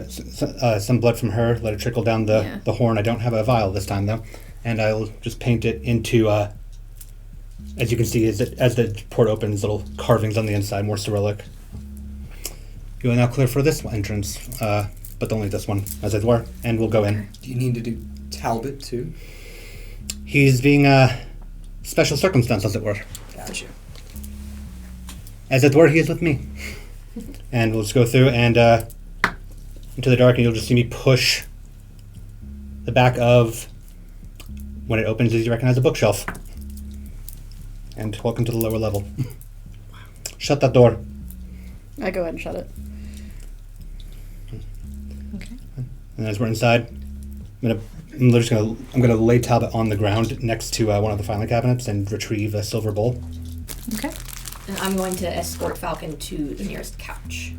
some blood from her, let it trickle down the horn. I don't have a vial this time, though. And I'll just paint it into, as you can see, as the port opens, little carvings on the inside, more Cyrillic. You are now clear for this entrance, but only this one, as it were, and we'll go in. Do you need to do Talbot, too? He's being special circumstance, as it were. Gotcha. As it were, he is with me. And we'll just go through and into the dark, and you'll just see me push the back of, when it opens, as you recognize, a bookshelf. And welcome to the lower level. Shut that door. I go ahead and shut it. Okay. And as we're inside, I'm gonna lay Talbot on the ground next to one of the filing cabinets and retrieve a silver bowl. Okay. And I'm going to escort Falcon to the nearest couch.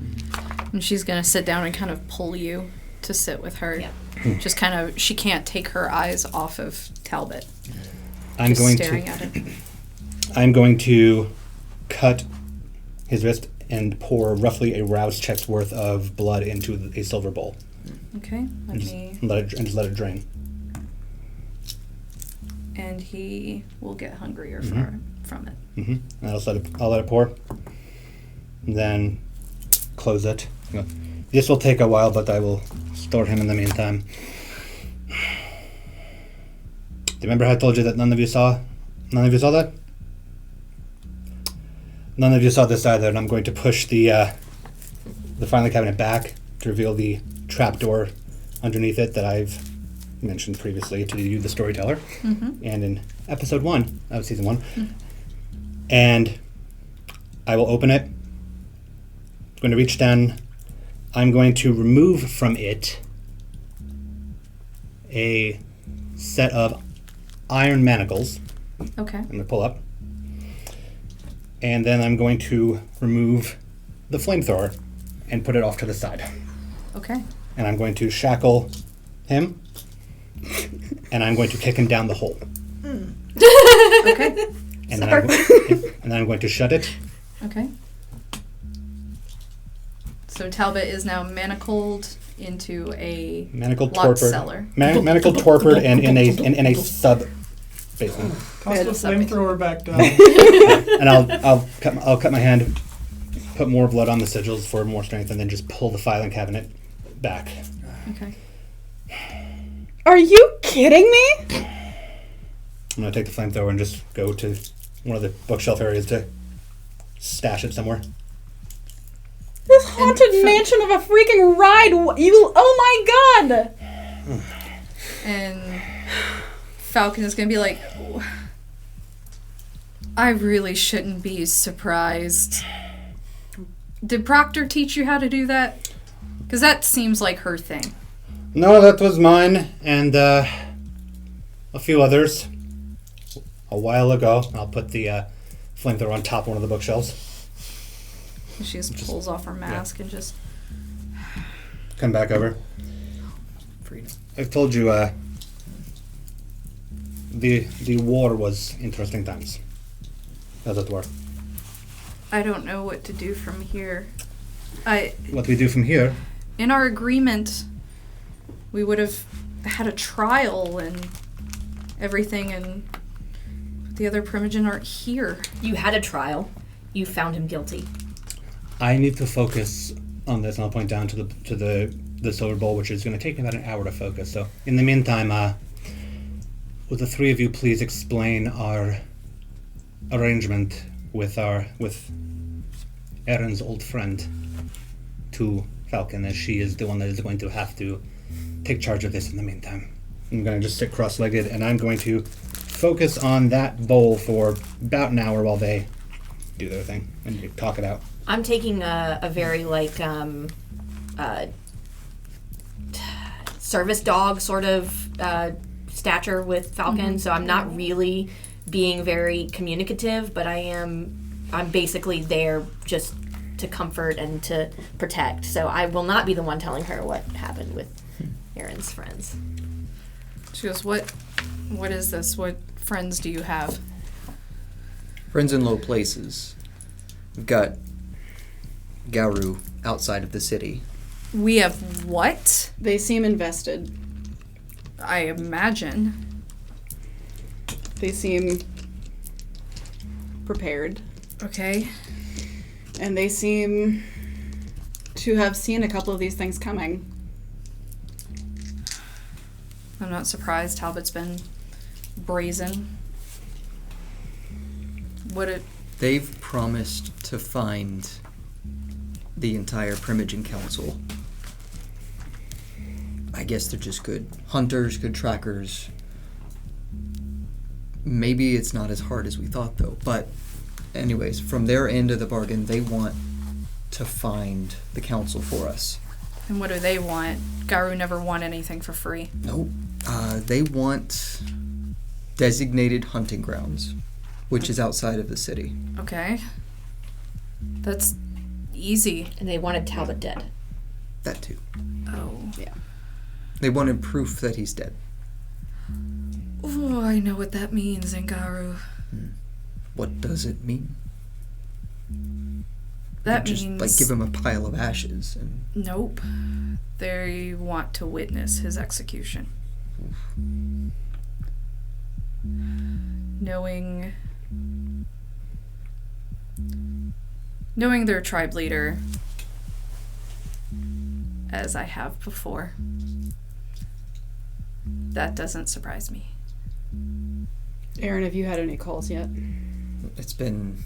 And she's going to sit down and kind of pull you to sit with her. Yeah. Just kind of, she can't take her eyes off of Talbot. I'm going staring at it. I'm going to cut his wrist and pour roughly a rouse check's worth of blood into a silver bowl. Okay. And just let it drain. And he will get hungrier from it. Mm-hmm. And I'll let it pour. And then close it. This will take a while, but I will store him in the meantime. Do you remember how I told you that none of you saw that? None of you saw this either, and I'm going to push the filing cabinet back to reveal the trapdoor underneath it that I've mentioned previously to you, the Storyteller, and in episode 1 of season 1. And I will open it. I'm going to reach down. I'm going to remove from it a set of iron manacles. Okay. I'm going to pull up. And then I'm going to remove the flamethrower and put it off to the side. Okay. And I'm going to shackle him. And I'm going to kick him down the hole. Okay. And then, I'm going to shut it. Okay. So Talbot is now manacled into a locked cellar. Manacled, torpid, and in a sub basement. Toss the flamethrower back down. And I'll cut my hand, put more blood on the sigils for more strength, and then just pull the filing cabinet back. Okay. Are you kidding me? I'm gonna take the flamethrower and just go to one of the bookshelf areas to stash it somewhere. This haunted mansion of a freaking ride! Oh my god! And Falcon is going to be like, I really shouldn't be surprised. Did Proctor teach you how to do that? Because that seems like her thing. No, that was mine and a few others a while ago. I'll put the flamethrower on top of one of the bookshelves. She just pulls off her mask and just... Come back over. Freedom. I've told you, the war was interesting times, as it were. I don't know what to do from here. What we do from here, In our agreement, we would have had a trial and everything, and the other Primogen aren't here. You had a trial. You found him guilty. I need to focus on this, and I'll point down to the silver bowl, which is going to take about an hour to focus. So, in the meantime, would the three of you please explain our arrangement with Erin's old friend to Falcon, as she is the one that is going to have to take charge of this in the meantime. I'm going to just sit cross-legged, and I'm going to focus on that bowl for about an hour while they do their thing and talk it out. I'm taking a very, service dog sort of stature with Falcon, so I'm not really being very communicative, but I'm basically there just to comfort and to protect. So I will not be the one telling her what happened with Erin's friends. She goes, what is this? What friends do you have? Friends in low places. We've got Garu outside of the city. We have what? They seem invested. I imagine. They seem prepared. Okay. And they seem to have seen a couple of these things coming. I'm not surprised Talbot's been brazen. They've promised to find the entire Primogen Council. I guess they're just good hunters, good trackers. Maybe it's not as hard as we thought, though. But anyways, from their end of the bargain, they want to find the council for us. And what do they want? Garu never won anything for free. Nope. They want designated hunting grounds, which is outside of the city. Okay. That's easy. And they wanted Talbot dead. That too. Oh. Yeah. They wanted proof that he's dead. Oh, I know what that means in Garu. What does it mean? That just, means... give him a pile of ashes and... Nope. They want to witness his execution. Knowing their tribe leader, as I have before, that doesn't surprise me. Aaron, have you had any calls yet? It's been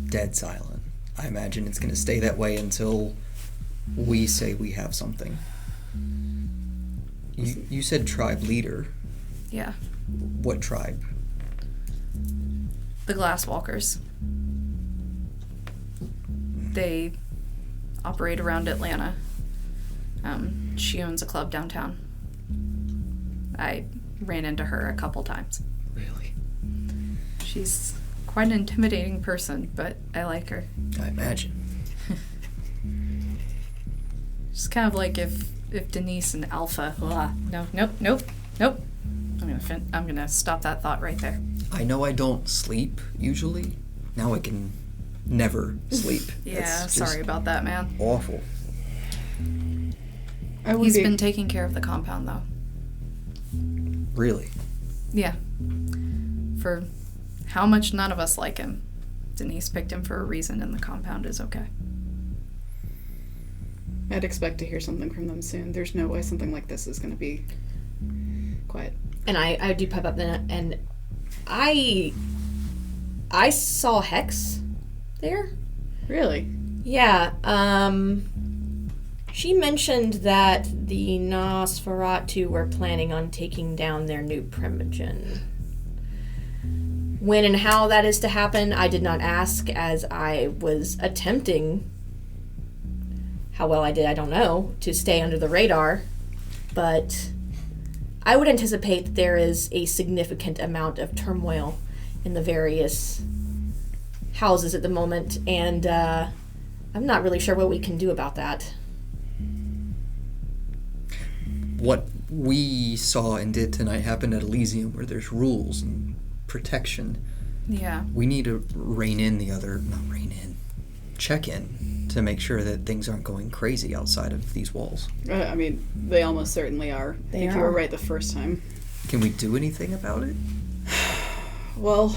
dead silent. I imagine it's going to stay that way until we say we have something. You said tribe leader. Yeah. What tribe? The Glasswalkers. They operate around Atlanta. She owns a club downtown. I ran into her a couple times. Really? She's quite an intimidating person, but I like her. I imagine. She's kind of like if Denise and Alpha. Nope. I'm gonna stop that thought right there. I know I don't sleep usually. Now I can never sleep. Yeah, That's sorry just about that, man. awful. He's been taking care of the compound, though. Really? Yeah. For how much none of us like him. Denise picked him for a reason, and the compound is okay. I'd expect to hear something from them soon. There's no way something like this is going to be quiet. And I do pipe up then, and I saw Hex there. Really? Yeah, she mentioned that the Nosferatu were planning on taking down their new Primogen. When and how that is to happen, I did not ask, as I was attempting, how well I did, I don't know, to stay under the radar, but I would anticipate that there is a significant amount of turmoil in the various houses at the moment, and I'm not really sure what we can do about that. What we saw and did tonight happened at Elysium, where there's rules and protection. Yeah. We need to check in to make sure that things aren't going crazy outside of these walls. I mean, they almost certainly are. I think you were right the first time. Can we do anything about it? Well,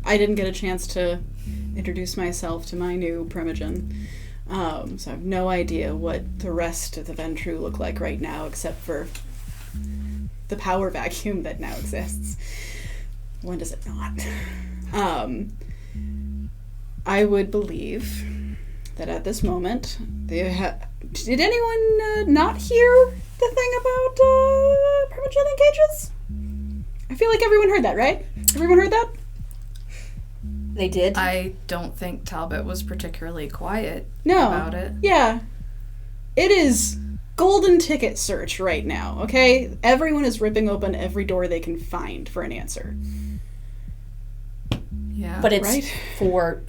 I didn't get a chance to introduce myself to my new primogen. So I have no idea what the rest of the Ventrue look like right now, except for the power vacuum that now exists. When does it not? I would believe that at this moment, did anyone not hear the thing about primogen in cages? I feel like everyone heard that, right? Everyone heard that? They did? I don't think Talbot was particularly quiet No. about it. Yeah. It is golden ticket search right now, okay? Everyone is ripping open every door they can find for an answer. Yeah. But it's Right. for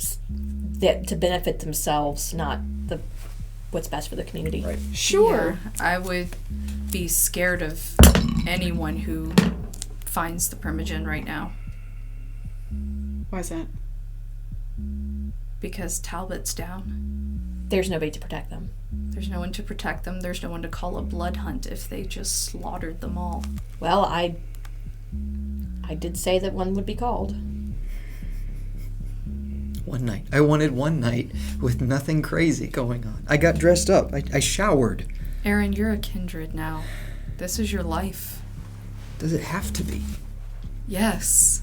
to benefit themselves, not what's best for the community. Right. Sure. Yeah, I would be scared of anyone who finds the primogen right now. Why is that? Because Talbot's down. There's nobody to protect them. There's no one to protect them. There's no one to call a blood hunt if they just slaughtered them all. Well, I did say that one would be called. One night. I wanted one night with nothing crazy going on. I got dressed up. I showered. Aaron, you're a kindred now. This is your life. Does it have to be? Yes.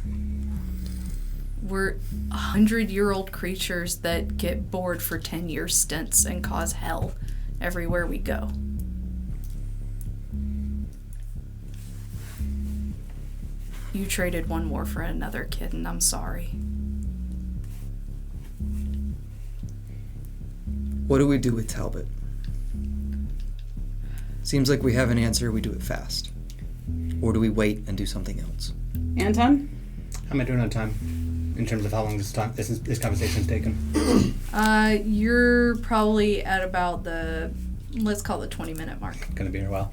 We're 100-year-old creatures that get bored for 10-year stints and cause hell everywhere we go. You traded one more for another kid, and I'm sorry. What do we do with Talbot? Seems like we have an answer, we do it fast. Or do we wait and do something else? Anton? How am I doing on time in terms of how long this conversation's taken? You're probably at about let's call it 20-minute mark. Gonna be here a while.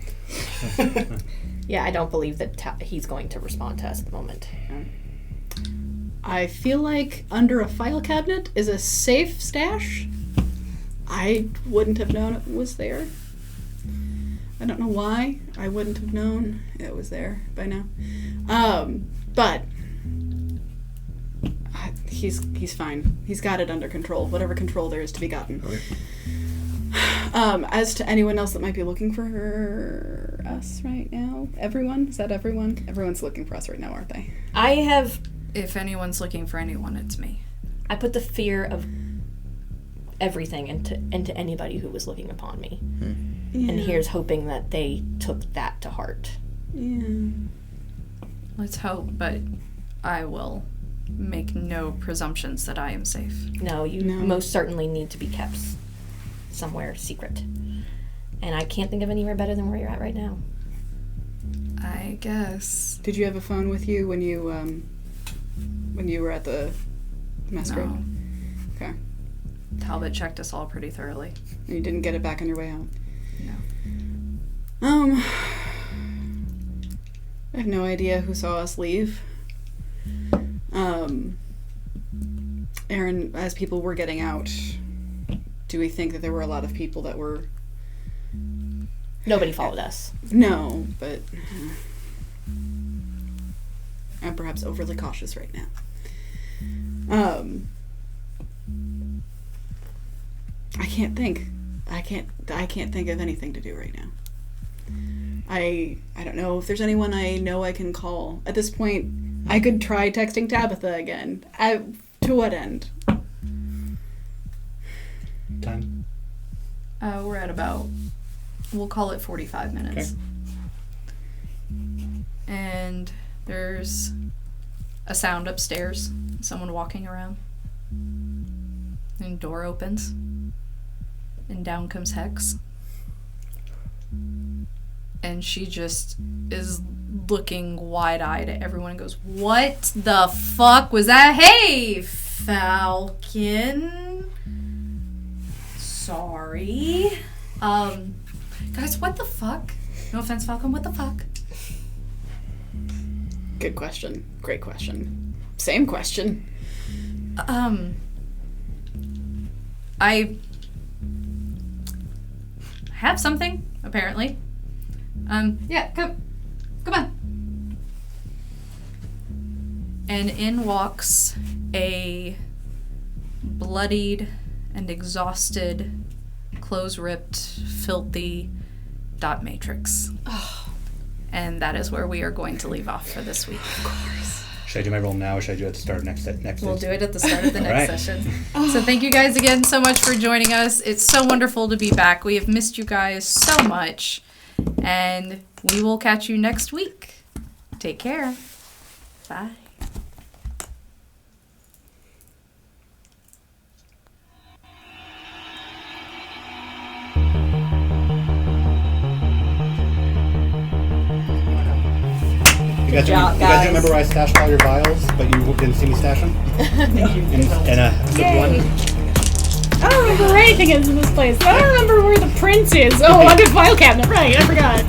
Yeah, I don't believe that he's going to respond to us at the moment. I feel like under a file cabinet is a safe stash. I wouldn't have known it was there. I don't know why I wouldn't have known it was there by now. But he's fine. He's got it under control. Whatever control there is to be gotten. Okay. As to anyone else that might be looking for us right now, everyone? Is that everyone? Everyone's looking for us right now, aren't they? If anyone's looking for anyone, it's me. I put the fear of everything into anybody who was looking upon me. Yeah. And here's hoping that they took that to heart. Yeah. Let's hope, but I will make no presumptions that I am safe. No, you most certainly need to be kept somewhere secret. And I can't think of anywhere better than where you're at right now. I guess. Did you have a phone with you when you were at the Masquerade? No. Okay. Talbot checked us all pretty thoroughly. And you didn't get it back on your way out? No. I have no idea who saw us leave. Aaron, as people were getting out, do we think that there were a lot of people that were... Nobody followed us. No, but... I'm perhaps overly cautious right now. I can't think. I can't think of anything to do right now. I don't know if there's anyone I know I can call. At this point, I could try texting Tabitha again. To what end? Time? We're at about, we'll call it 45 minutes. Okay. And there's a sound upstairs, someone walking around. And door opens. And down comes Hex. And she just is looking wide-eyed at everyone and goes, "What the fuck was that? Hey, Falcon!" sorry. Guys, what the fuck? No offense, Falcon, what the fuck? Good question. Great question. Same question. I have something, apparently. Yeah, come on. And in walks a bloodied and exhausted, clothes-ripped, filthy dot matrix. Oh. And that is where we are going to leave off for this week. Of course. Should I do my roll now, or should I do it at the start of next? We'll do it at the start of the next right. session. So thank you guys again so much for joining us. It's so wonderful to be back. We have missed you guys so much. And we will catch you next week. Take care. Bye. You guys don't remember where I stashed all your vials, but you didn't see me stash them? in a good one. I don't remember anything in this place. I don't remember where the prince is. Oh, under the file cabinet. Right, I forgot.